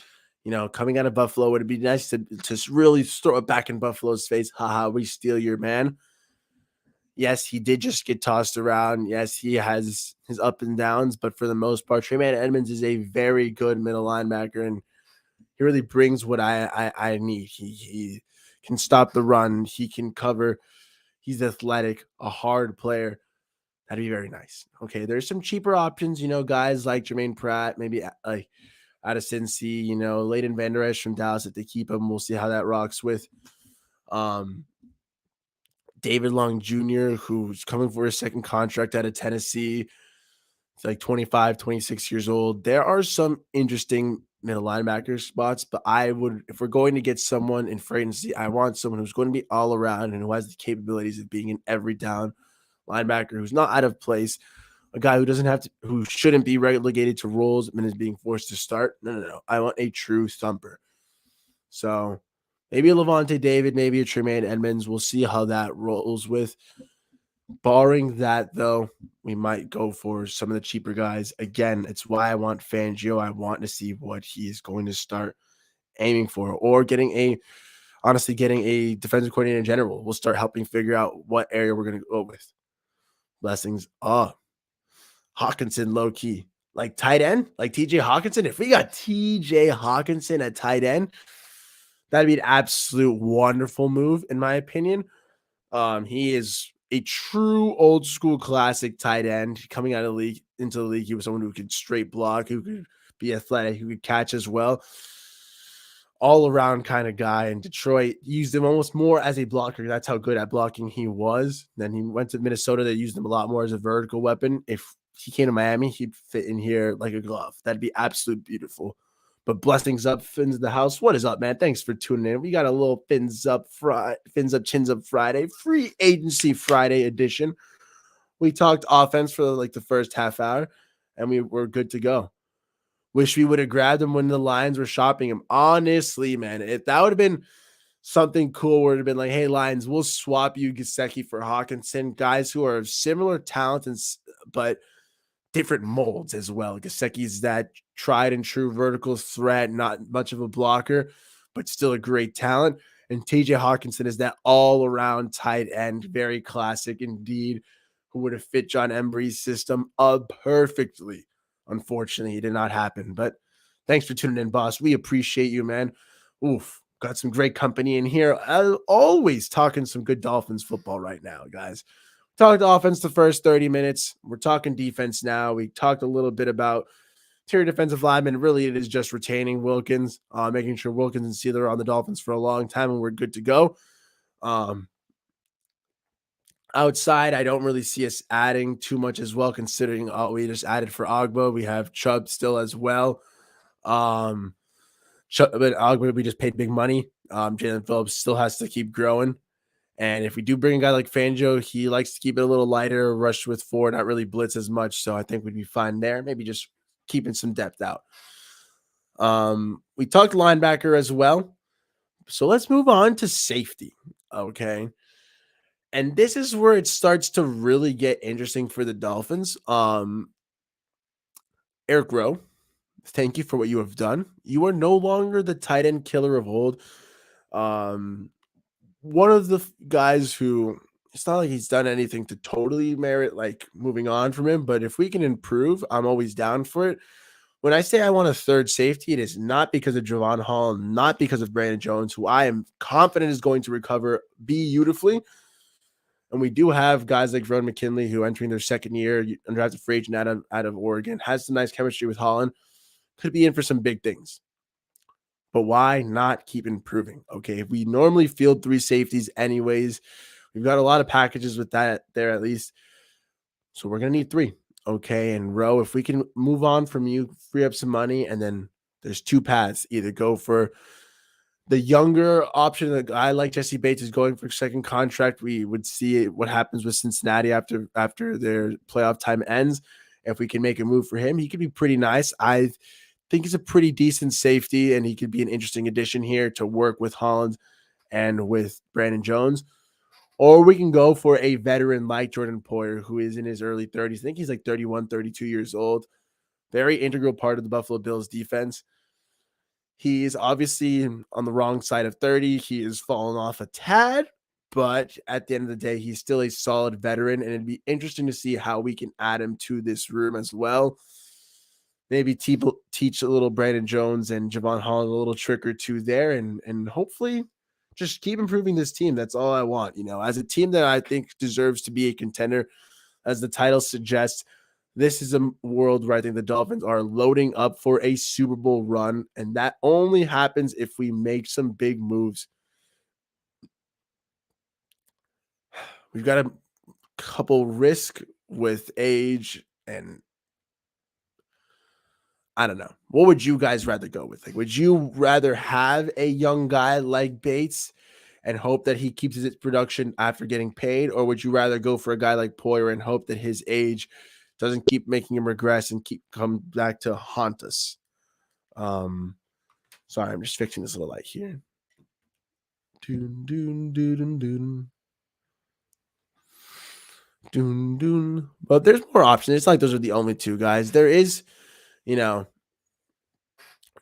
coming out of Buffalo. It would be nice to really throw it back in Buffalo's face. Haha, we steal your man. Yes, he did just get tossed around. Yes, he has his up and downs, but for the most part, Tremaine Edmonds is a very good middle linebacker, and he really brings what I need. He can stop the run. He can cover. He's athletic, a hard player. That'd be very nice. Okay, there's some cheaper options, guys like Jermaine Pratt, maybe like out of Cincy, Leighton Vander Esch from Dallas. If they keep him, we'll see how that rocks with. David Long Jr., who's coming for his second contract out of Tennessee. It's like 25, 26 years old. There are some interesting middle linebacker spots, but I would, if we're going to get someone in free agency, I want someone who's going to be all around and who has the capabilities of being an every down linebacker who's not out of place, a guy who doesn't have to, who shouldn't be relegated to roles and is being forced to start. No, no, no. I want a true thumper. So maybe a Levante David, maybe a Tremaine Edmonds. We'll see how that rolls with. Barring that, though, we might go for some of the cheaper guys. Again, it's why I want Fangio. I want to see what he is going to start aiming for, or honestly, getting a defensive coordinator in general. We'll start helping figure out what area we're going to go with. Blessings. Hawkinson, low key. Like tight end, like TJ Hawkinson. If we got TJ Hawkinson at tight end, that'd be an absolute wonderful move, in my opinion. He is a true old school classic tight end coming out of the league into the league. He was someone who could straight block, who could be athletic, who could catch as well. All around kind of guy. And Detroit used him almost more as a blocker. That's how good at blocking he was. Then he went to Minnesota. They used him a lot more as a vertical weapon. If he came to Miami, he'd fit in here like a glove. That'd be absolute beautiful. But blessings up, Fins of the house. What is up, man? Thanks for tuning in. We got a little Fins up, Chins up Friday, free agency Friday edition. We talked offense for like the first half hour, and we were good to go. Wish we would have grabbed him when the Lions were shopping him. Honestly, man, if that would have been something cool, where it would have been like, hey, Lions, we'll swap you Gesicki for Hawkinson, guys who are of similar talent but different molds as well. Gesicki's that tried and true vertical threat, not much of a blocker, but still a great talent. And TJ Hawkinson is that all-around tight end, very classic indeed, who would have fit John Embry's system perfectly. Unfortunately, it did not happen. But thanks for tuning in, boss. We appreciate you, man. Oof, got some great company in here. Always talking some good Dolphins football right now, guys. Talked offense the first 30 minutes. We're talking defense now. We talked a little bit about interior defensive linemen. Really, it is just retaining Wilkins, making sure Wilkins and Sealer are on the Dolphins for a long time, and we're good to go. Outside, I don't really see us adding too much as well, considering we just added for Ogba. We have Chubb still as well. But Ogba, we just paid big money. Jalen Phillips still has to keep growing. And if we do bring a guy like Fangio, he likes to keep it a little lighter, rush with four, not really blitz as much. So I think we'd be fine there. Maybe just keeping some depth out. We talked linebacker as well. So let's move on to safety. Okay. And this is where it starts to really get interesting for the Dolphins. Eric Rowe, thank you for what you have done. You are no longer the tight end killer of old. One of the guys who, it's not like he's done anything to totally merit like moving on from him, but if we can improve, I'm always down for it. When I say I want a third safety, it is not because of Javon Hall, not because of Brandon Jones, who I am confident is going to recover beautifully. And we do have guys like Ron McKinley, who entering their second year, undrafted free agent out of Oregon, has some nice chemistry with Holland, could be in for some big things. But why not keep improving? Okay, if we normally field three safeties anyways, we've got a lot of packages with that there at least. So we're going to need three. Okay, and Rowe, if we can move on from you, free up some money, and then there's two paths. Either go for the younger option, a guy like Jesse Bates is going for a second contract. We would see what happens with Cincinnati after their playoff time ends. If we can make a move for him, he could be pretty nice. I think he's a pretty decent safety, and he could be an interesting addition here to work with Holland and with Brandon Jones. Or we can go for a veteran like Jordan Poyer, who is in his early 30s. I think he's like 31, 32 years old. Very integral part of the Buffalo Bills defense. He's obviously on the wrong side of 30. He has fallen off a tad, but at the end of the day, he's still a solid veteran, and it'd be interesting to see how we can add him to this room as well. Maybe teach a little Brandon Jones and Javon Holland a little trick or two there, and hopefully just keep improving this team. That's all I want. As a team that I think deserves to be a contender, as the title suggests, this is a world where I think the Dolphins are loading up for a Super Bowl run, and that only happens if we make some big moves. We've got a couple risk with age, and I don't know. What would you guys rather go with? Like, would you rather have a young guy like Bates and hope that he keeps his production after getting paid, or would you rather go for a guy like Poyer and hope that his age doesn't keep making him regress and keep come back to haunt us? Um, Sorry, I'm just fixing this little light here. Doon, doon, doon, doon, doon, doon. But there's more options. It's like those are the only two guys. There is, you know,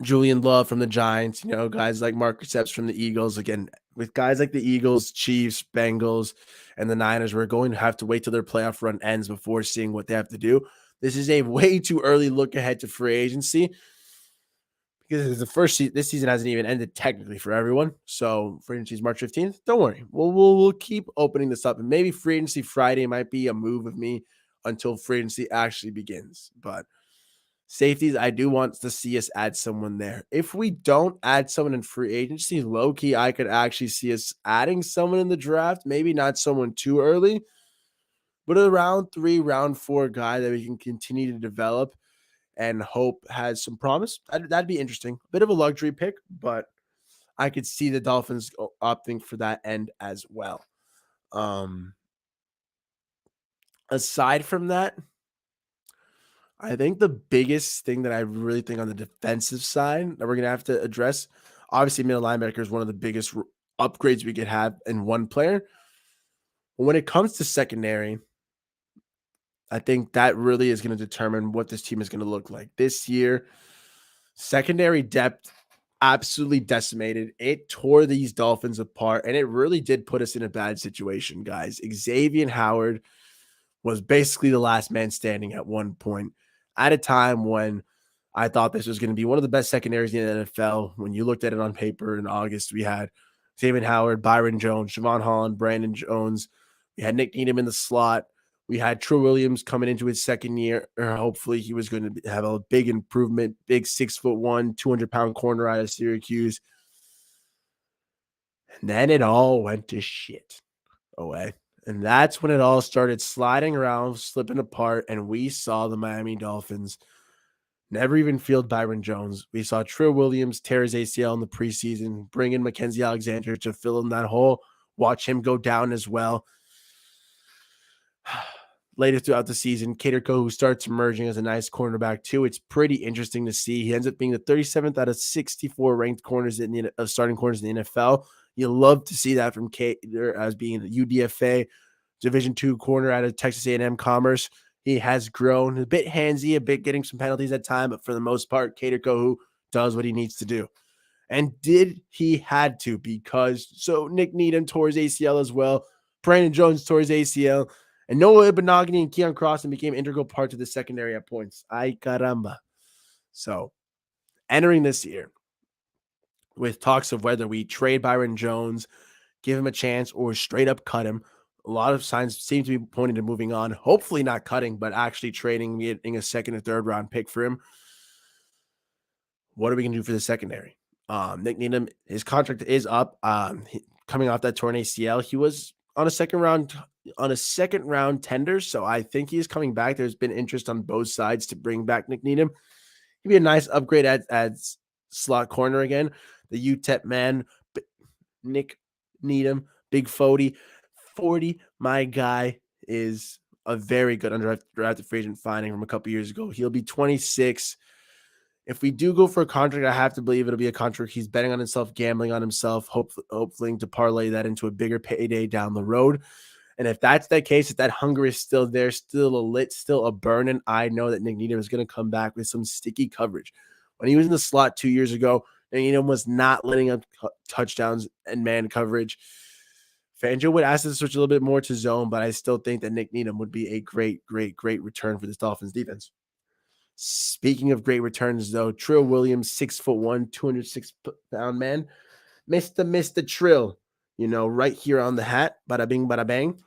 Julian Love from the Giants, guys like Marcus Epps from the Eagles. Again, with guys like the Eagles, Chiefs, Bengals, and the Niners, we're going to have to wait till their playoff run ends before seeing what they have to do. This is a way too early look ahead to free agency because this season hasn't even ended technically for everyone. So free agency is March 15th. Don't worry. We'll keep opening this up, and maybe free agency Friday might be a move of me until free agency actually begins. But safeties, I do want to see us add someone there. If we don't add someone in free agency, low key, I could actually see us adding someone in the draft. Maybe not someone too early, but a round 3, round 4 guy that we can continue to develop and hope has some promise. That'd be interesting. A bit of a luxury pick, but I could see the Dolphins opting for that end as well. Aside from that, I think the biggest thing that I really think on the defensive side that we're going to have to address, obviously, middle linebacker is one of the biggest upgrades we could have in one player. But when it comes to secondary, I think that really is going to determine what this team is going to look like this year. Secondary depth absolutely decimated. It tore these Dolphins apart, and it really did put us in a bad situation, guys. Xavier Howard was basically the last man standing at one point at a time when I thought this was going to be one of the best secondaries in the NFL. When you looked at it on paper in August, we had Xavier Howard, Byron Jones, Javon Holland, Brandon Jones. We had Nick Needham in the slot. We had True Williams coming into his second year. Or hopefully, he was going to have a big improvement. Big 6'1", 200-pound corner out of Syracuse. And then it all went to shit away. And that's when it all started sliding around, slipping apart, and we saw the Miami Dolphins never even field Byron Jones. We saw Trill Williams tear his ACL in the preseason, bring in Mackenzie Alexander to fill in that hole, watch him go down as well. Later throughout the season, Cater Co, who starts emerging as a nice cornerback too. It's pretty interesting to see. He ends up being the 37th out of 64 ranked corners in the starting corners in the NFL. You love to see that from Cater as being the UDFA Division II corner out of Texas A&M Commerce. He has grown a bit handsy, a bit getting some penalties at time, but for the most part, Cater Kohu does what he needs to do. And did he had to, because so Nick Needham tore his ACL as well. Brandon Jones tore his ACL. And Noah Ibenogany and Keon Crossan became integral parts of the secondary at points. Ay caramba. So entering this year with talks of whether we trade Byron Jones, give him a chance, or straight up cut him, a lot of signs seem to be pointing to moving on. Hopefully not cutting, but actually trading, getting a second or third round pick for him. What are we going to do for the secondary? Nick Needham, his contract is up. Coming off that torn ACL, he was on a second round tender. So I think he's coming back. There's been interest on both sides to bring back Nick Needham. He'd be a nice upgrade at slot corner again. The UTEP man, Nick Needham, Big 40, my guy is a very good undrafted free agent signing from a couple years ago. He'll be 26. If we do go for a contract, I have to believe it'll be a contract. He's betting on himself, gambling on himself, hopefully to parlay that into a bigger payday down the road. And if that's the case, if that hunger is still there, still a lit, still a burning, I know that Nick Needham is going to come back with some sticky coverage. When he was in the slot 2 years ago, Nick Needham was not letting up touchdowns and man coverage. Fangio would ask us to switch a little bit more to zone, but I still think that Nick Needham would be a great return for this Dolphins defense. Speaking of great returns, though, Trill Williams, 6'1", 206-pound man, Mr. Trill, right here on the hat, bada bing, bada bang.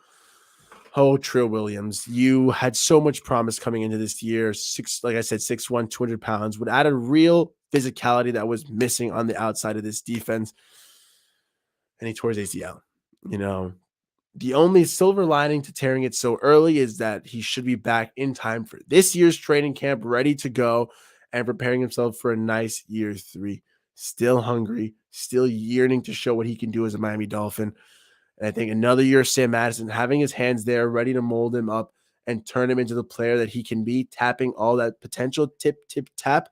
Oh, Trill Williams, you had so much promise coming into this year. Like I said, 6'1", 200 pounds, would add a real physicality that was missing on the outside of this defense. And he tore his ACL. The only silver lining to tearing it so early is that he should be back in time for this year's training camp, ready to go and preparing himself for a nice year 3. Still hungry, still yearning to show what he can do as a Miami Dolphin. And I think another year of Sam Madison, having his hands there, ready to mold him up and turn him into the player that he can be, tapping all that potential tip, tip, tap.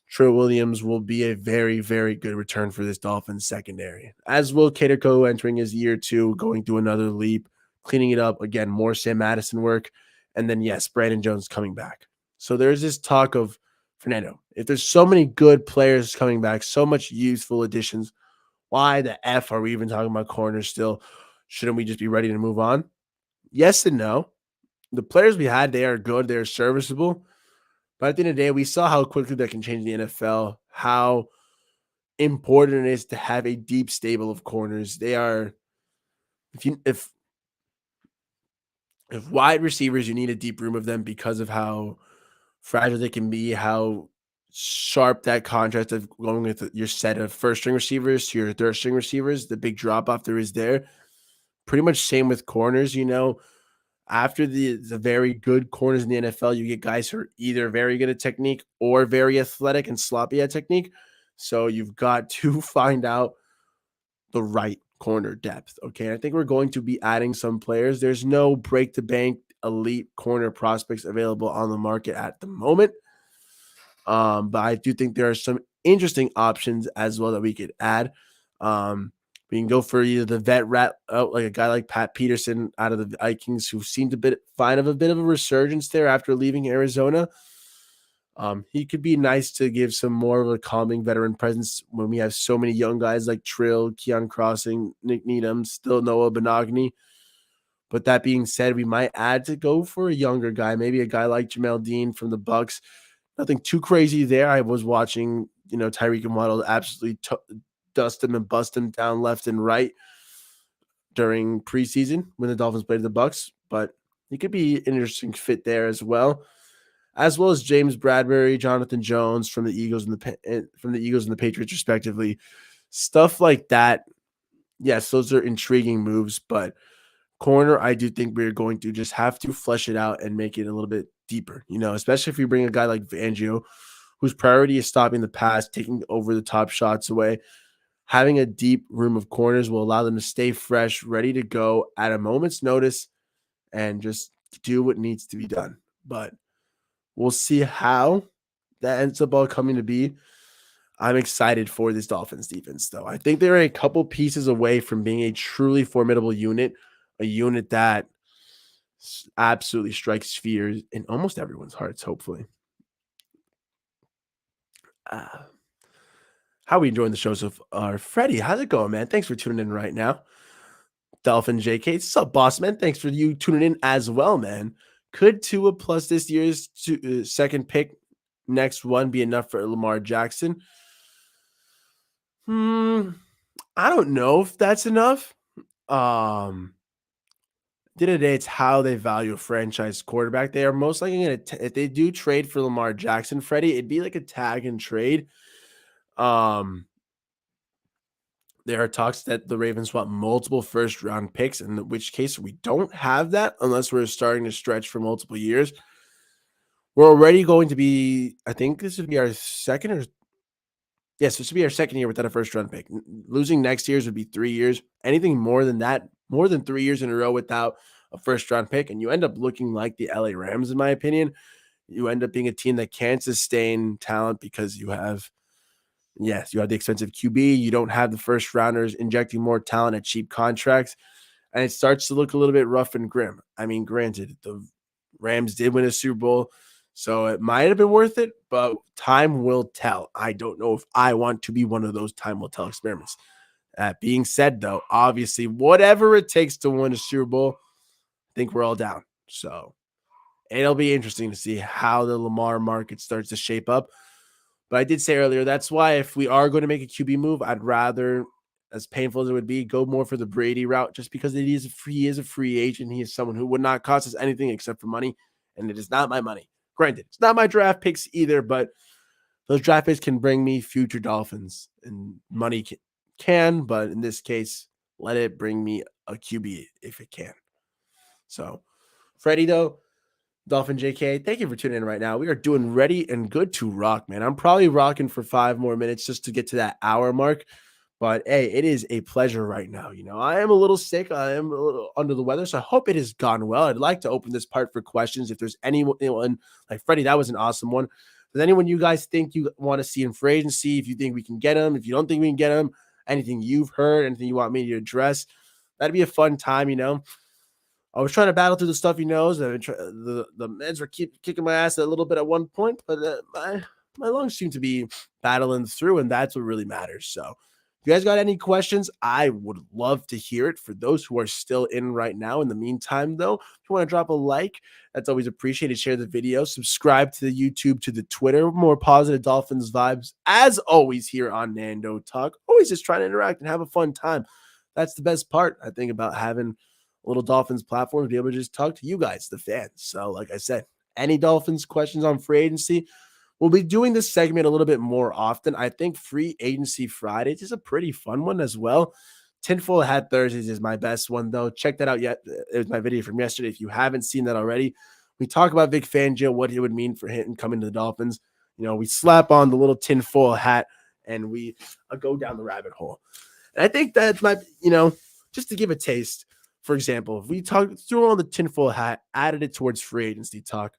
Trey Williams will be a very, very good return for this Dolphins secondary, as will Caterco entering his year 2, going through another leap, cleaning it up. Again, more Sam Madison work. And then, yes, Brandon Jones coming back. So there's this talk of Fernando. If there's so many good players coming back, so much useful additions, why the F are we even talking about corners still? Shouldn't we just be ready to move on? Yes and no. The players we had, they are good, they're serviceable. But at the end of the day, we saw how quickly that can change the NFL, how important it is to have a deep stable of corners. They are if wide receivers, you need a deep room of them because of how fragile they can be, how sharp that contrast of going with your set of first string receivers to your third string receivers, the big drop off there is there. Pretty much same with corners, after the very good corners in the NFL, you get guys who are either very good at technique or very athletic and sloppy at technique. So you've got to find out the right corner depth. Okay. I think we're going to be adding some players. There's no break the bank elite corner prospects available on the market at the moment. But I do think there are some interesting options as well that we could add. We can go for either the vet rat, like a guy like Pat Peterson out of the Vikings, who seemed find a bit of a resurgence there after leaving Arizona. He could be nice to give some more of a calming veteran presence when we have so many young guys like Trill, Keon Crossing, Nick Needham, still Noah Benogany. But that being said, we might add to go for a younger guy, maybe a guy like Jamel Dean from the Bucks. Nothing too crazy there. I was watching, Tyreek and Waddle absolutely dust him and bust him down left and right during preseason when the Dolphins played the Bucks, but he could be an interesting fit there as well as James Bradbury, Jonathan Jones from the Eagles and the Patriots respectively. Stuff like that. Yes, those are intriguing moves, but corner, I do think we're going to just have to flesh it out and make it a little bit deeper, especially if we bring a guy like Fangio, whose priority is stopping the pass, taking over the top shots away. Having a deep room of corners will allow them to stay fresh, ready to go at a moment's notice and just do what needs to be done. But we'll see how that ends up all coming to be. I'm excited for this Dolphins defense, though. I think they're a couple pieces away from being a truly formidable unit, a unit that absolutely strikes fears in almost everyone's hearts, hopefully. How are we enjoying the show so far? Freddie, how's it going, man? Thanks for tuning in right now. Dolphin JK, what's up, boss, man? Thanks for you tuning in as well, man. Could Tua plus this year's second pick, next one, be enough for Lamar Jackson? I don't know if that's enough. The end of the day, it's how they value a franchise quarterback. They are most likely going to, if they do trade for Lamar Jackson, Freddie, it'd be like a tag and trade. There are talks that the Ravens want multiple first round picks, in which case we don't have that unless we're starting to stretch for multiple years. We're already going to be, I think this would be our second or yes, this would be our second year without a first round pick. Losing next year's would be 3 years. Anything more than that, more than 3 years in a row without a first round pick, and you end up looking like the LA Rams, in my opinion. You end up being a team that can't sustain talent because you have the expensive QB. You don't have the first rounders injecting more talent at cheap contracts. And it starts to look a little bit rough and grim. I mean, granted, the Rams did win a Super Bowl, so it might have been worth it, but time will tell. I don't know if I want to be one of those time will tell experiments. That being said, though, obviously, whatever it takes to win a Super Bowl, I think we're all down. So it'll be interesting to see how the Lamar market starts to shape up. But I did say earlier, that's why if we are going to make a QB move, I'd rather, as painful as it would be, go more for the Brady route just because he is a free agent. He is someone who would not cost us anything except for money, and it is not my money. Granted, it's not my draft picks either, but those draft picks can bring me future Dolphins, and money can, but in this case, let it bring me a QB if it can. So, Freddie, though, Dolphin JK, thank you for tuning in right now. We are doing ready and good to rock, man. I'm probably rocking for 5 more minutes just to get to that hour mark. But hey, it is a pleasure right now. I am a little sick. I am a little under the weather. So I hope it has gone well. I'd like to open this part for questions. If there's anyone like Freddie, that was an awesome one. Does anyone you guys think you want to see in free agency? If you think we can get him, if you don't think we can get him, anything you've heard, anything you want me to address, that'd be a fun time. I was trying to battle through the stuff he knows. The meds were kicking my ass a little bit at one point, but my lungs seem to be battling through, and that's what really matters. So, if you guys got any questions, I would love to hear it. For those who are still in right now, in the meantime, though, if you want to drop a like, that's always appreciated. Share the video, subscribe to the YouTube, to the Twitter. More positive Dolphins vibes, as always, here on Nando Talk. Always just trying to interact and have a fun time. That's the best part, I think, about having a little Dolphins platform to be able to just talk to you guys, the fans. So, like I said, any Dolphins questions on free agency, we'll be doing this segment a little bit more often. I think Free Agency Fridays is a pretty fun one as well. Tinfoil Hat Thursdays is my best one, though. Check that out. It was my video from yesterday. If you haven't seen that already, we talk about Vic Fangio, what it would mean for him coming to the Dolphins. We slap on the little tinfoil hat and we go down the rabbit hole. And I think that might, just to give a taste. For example, if we threw on the tinfoil hat, added it towards free agency talk,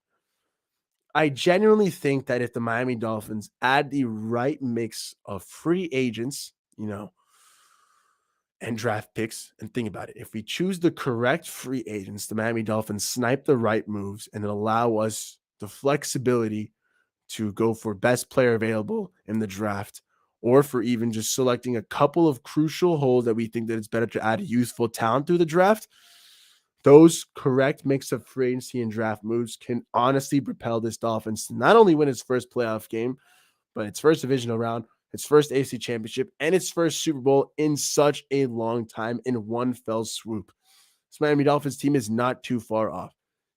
I genuinely think that if the Miami Dolphins add the right mix of free agents, and draft picks, and think about it, if we choose the correct free agents, the Miami Dolphins snipe the right moves and allow us the flexibility to go for best player available in the draft, or for even just selecting a couple of crucial holes that we think that it's better to add youthful talent through the draft. Those correct mix of free agency and draft moves can honestly propel this Dolphins to not only win its first playoff game, but its first divisional round, its first AFC championship, and its first Super Bowl in such a long time in one fell swoop. This Miami Dolphins team is not too far off.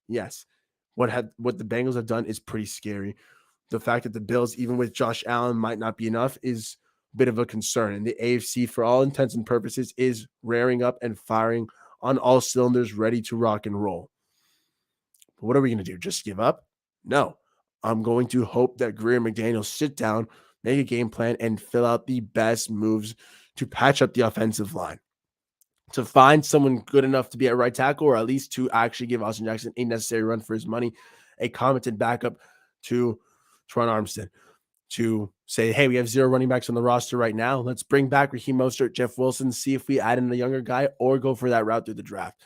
Yes, what the Bengals have done is pretty scary. The fact that the Bills, even with Josh Allen, might not be enough is a bit of a concern. And the AFC, for all intents and purposes, is rearing up and firing on all cylinders, ready to rock and roll. But what are we going to do? Just give up? No. I'm going to hope that Greer and McDaniel sit down, make a game plan, and fill out the best moves to patch up the offensive line. To find someone good enough to be at right tackle, or at least to actually give Austin Jackson a necessary run for his money, a competent backup to Tron Armstead, to say, hey, we have 0 running backs on the roster right now. Let's bring back Raheem Mostert, Jeff Wilson, see if we add in a younger guy or go for that route through the draft.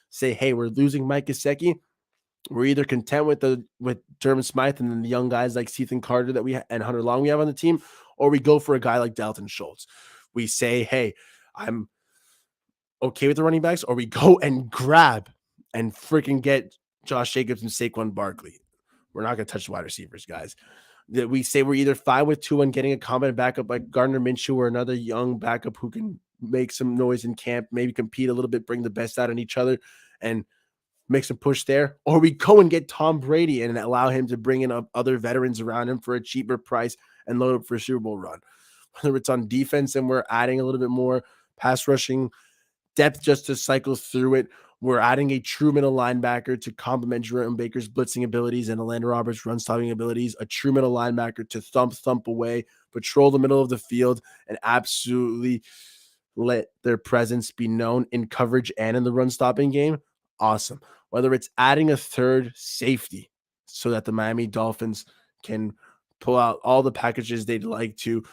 Say, hey, we're losing Mike Gesicki. We're either content with Durham Smythe and then the young guys like Ethan Carter and Hunter Long we have on the team, or we go for a guy like Dalton Schultz. We say, hey, I'm okay with the running backs, or we go and grab and freaking get Josh Jacobs and Saquon Barkley. We're not going to touch the wide receivers, guys. That we say we're either fine with Tua and getting a competent backup like Gardner Minshew or another young backup who can make some noise in camp, maybe compete a little bit, bring the best out in each other, and make some push there. Or we go and get Tom Brady and allow him to bring in other veterans around him for a cheaper price and load up for a Super Bowl run. Whether it's on defense and we're adding a little bit more pass rushing depth just to cycle through it. We're adding a true middle linebacker to complement Jerome Baker's blitzing abilities and Orlando Roberts' run-stopping abilities, a true middle linebacker to thump away, patrol the middle of the field, and absolutely let their presence be known in coverage and in the run-stopping game. Awesome. Whether it's adding a third safety so that the Miami Dolphins can pull out all the packages they'd like to,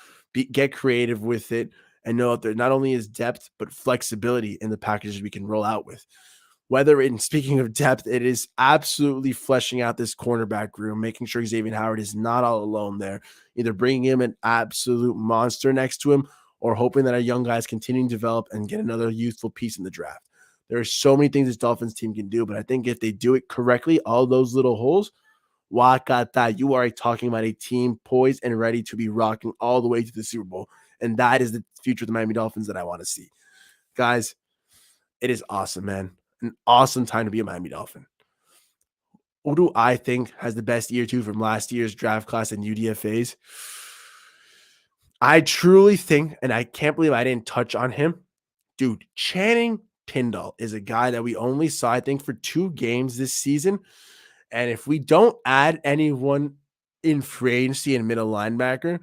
get creative with it, and know that there not only is depth, but flexibility in the packages we can roll out with. Whether in speaking of depth, it is absolutely fleshing out this cornerback room, making sure Xavier Howard is not all alone there, either bringing him an absolute monster next to him or hoping that our young guys continue to develop and get another youthful piece in the draft. There are so many things this Dolphins team can do, but I think if they do it correctly, all those little holes, Wakata, you are talking about a team poised and ready to be rocking all the way to the Super Bowl. And that is the future of the Miami Dolphins that I want to see. Guys, it is awesome, man. An awesome time to be a Miami Dolphin. Who do I think has the best year two from last year's draft class and UDFAs? I truly think, and I can't believe I didn't touch on him, dude, Channing Tyndall is a guy that we only saw, I think, for 2 games this season. And if we don't add anyone in free agency and middle linebacker,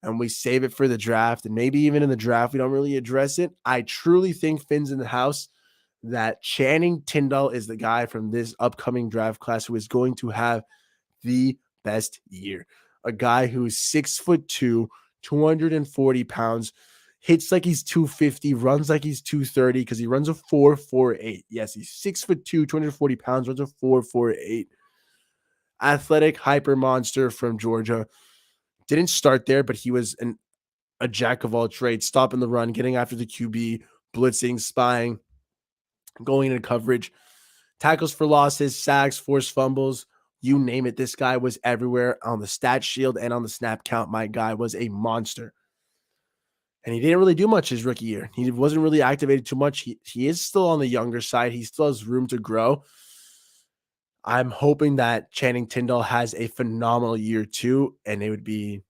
and we save it for the draft, and maybe even in the draft, we don't really address it, I truly think Finn's in the house that Channing Tyndall is the guy from this upcoming draft class who is going to have the best year. A guy who's 6'2", 240 pounds, hits like he's 250, runs like he's 230 because he runs a 4.48. Yes, he's 6'2", 240 pounds, runs a 4.48. Athletic hyper monster from Georgia. Didn't start there, but he was a jack of all trades, stopping the run, getting after the QB, blitzing, spying, going into coverage, tackles for losses, sacks, forced fumbles, you name it. This guy was everywhere on the stat shield and on the snap count. My guy was a monster. And he didn't really do much his rookie year. He wasn't really activated too much. He is still on the younger side. He still has room to grow. I'm hoping that Channing Tyndall has a phenomenal year too. And it would be,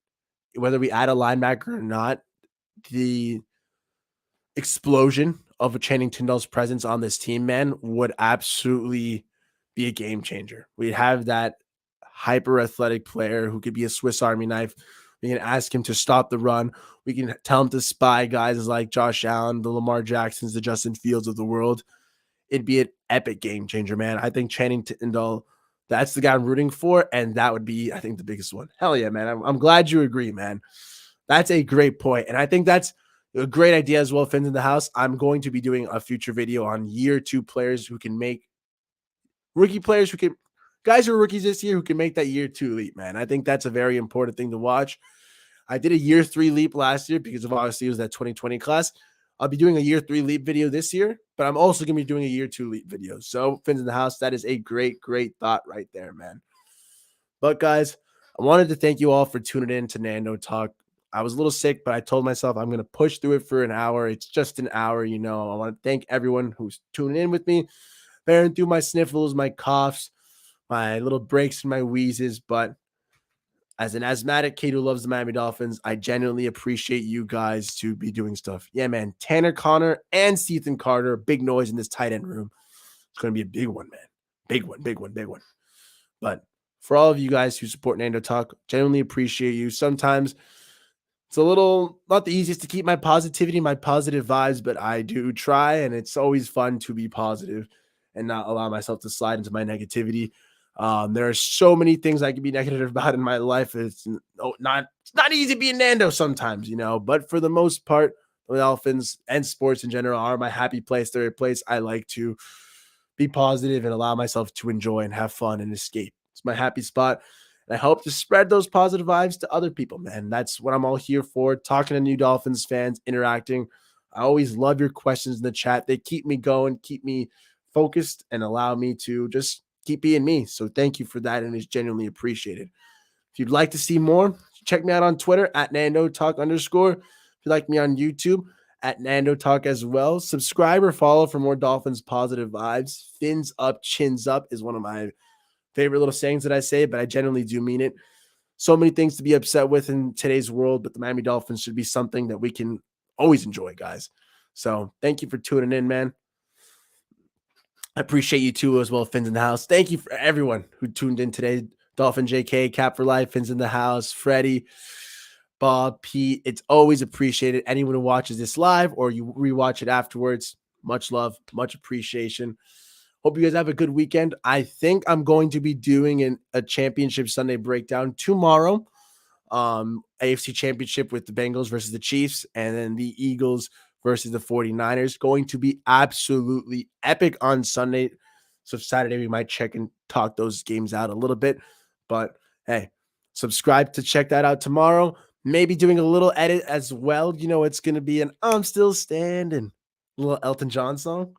whether we add a linebacker or not, the explosion of a Channing Tyndall's presence on this team, man, would absolutely be a game changer. We'd have that hyper athletic player who could be a Swiss Army knife. We can ask him to stop the run. We can tell him to spy guys like Josh Allen, the Lamar Jacksons, the Justin Fields of the world. It'd be an epic game changer, man. I think Channing Tyndall, that's the guy I'm rooting for, and that would be, I think, the biggest one. Hell yeah, man. I'm glad you agree, man. That's a great point. And I think that's a great idea as well, Fins in the house. I'm going to be doing a future video on year 2 players who can make rookie players who can, guys who are rookies this year who can make that year 2 leap, man. I think that's a very important thing to watch. I did a year 3 leap last year because of obviously it was that 2020 class. I'll be doing a year 3 leap video this year, but I'm also going to be doing a year 2 leap video. So Fins in the house, that is a great, great thought right there, man. But guys, I wanted to thank you all for tuning in to Nando Talk. I was a little sick, but I told myself I'm going to push through it for an hour. It's just an hour, you know. I want to thank everyone who's tuning in with me, bearing through my sniffles, my coughs, my little breaks and my wheezes. But as an asthmatic kid who loves the Miami Dolphins, I genuinely appreciate you guys to be doing stuff. Yeah, man. Tanner Connor and Ethan Carter, big noise in this tight end room. It's going to be a big one, man. Big one, big one, big one. But for all of you guys who support Nando Talk, genuinely appreciate you. Sometimes it's a little not the easiest to keep my positivity, my positive vibes, but I do try, and it's always fun to be positive and not allow myself to slide into my negativity. There are so many things I can be negative about in my life. It's not easy being Nando sometimes, you know, but for the most part, the Dolphins and sports in general are my happy place. They're a place I like to be positive and allow myself to enjoy and have fun and escape. It's my happy spot. And I hope to spread those positive vibes to other people, man. That's what I'm all here for. Talking to new Dolphins fans, interacting. I always love your questions in the chat. They keep me going, keep me focused, and allow me to just keep being me. So thank you for that, and it's genuinely appreciated. If you'd like to see more, check me out on Twitter at @NandoTalk_. If you like me on YouTube, at Nando Talk as well. Subscribe or follow for more Dolphins positive vibes. Fins up, chins up is one of my favorite little sayings that I say, but I genuinely do mean it. So many things to be upset with in today's world, but the Miami Dolphins should be something that we can always enjoy, guys. So thank you for tuning in, man. I appreciate you too as well, Fins in the house. Thank you for everyone who tuned in today. Dolphin JK, Cap for Life, Fins in the house, Freddie, Bob, Pete. It's always appreciated. Anyone who watches this live or you rewatch it afterwards, much love, much appreciation. Hope you guys have a good weekend. I think I'm going to be doing a championship Sunday breakdown tomorrow. AFC championship with the Bengals versus the Chiefs, and then the Eagles versus the 49ers. Going to be absolutely epic on Sunday. So Saturday we might check and talk those games out a little bit. But hey, subscribe to check that out tomorrow. Maybe doing a little edit as well. You know, it's going to be an I'm Still Standing, a little Elton John song.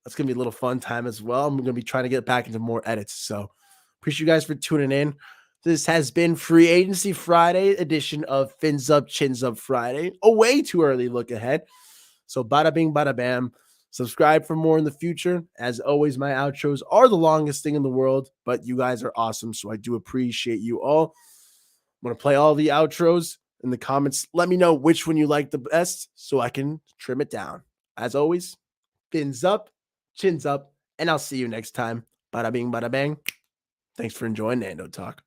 That's going to be a little fun time as well. I'm going to be trying to get back into more edits. So appreciate you guys for tuning in. This has been Free Agency Friday edition of Fins Up, Chins Up Friday. A way too early look ahead. So bada bing, bada bam. Subscribe for more in the future. As always, my outros are the longest thing in the world, but you guys are awesome. So I do appreciate you all. I'm going to play all the outros in the comments. Let me know which one you like the best so I can trim it down. As always, fins up, chins up, and I'll see you next time. Bada bing, bada bang. Thanks for enjoying Nando Talk.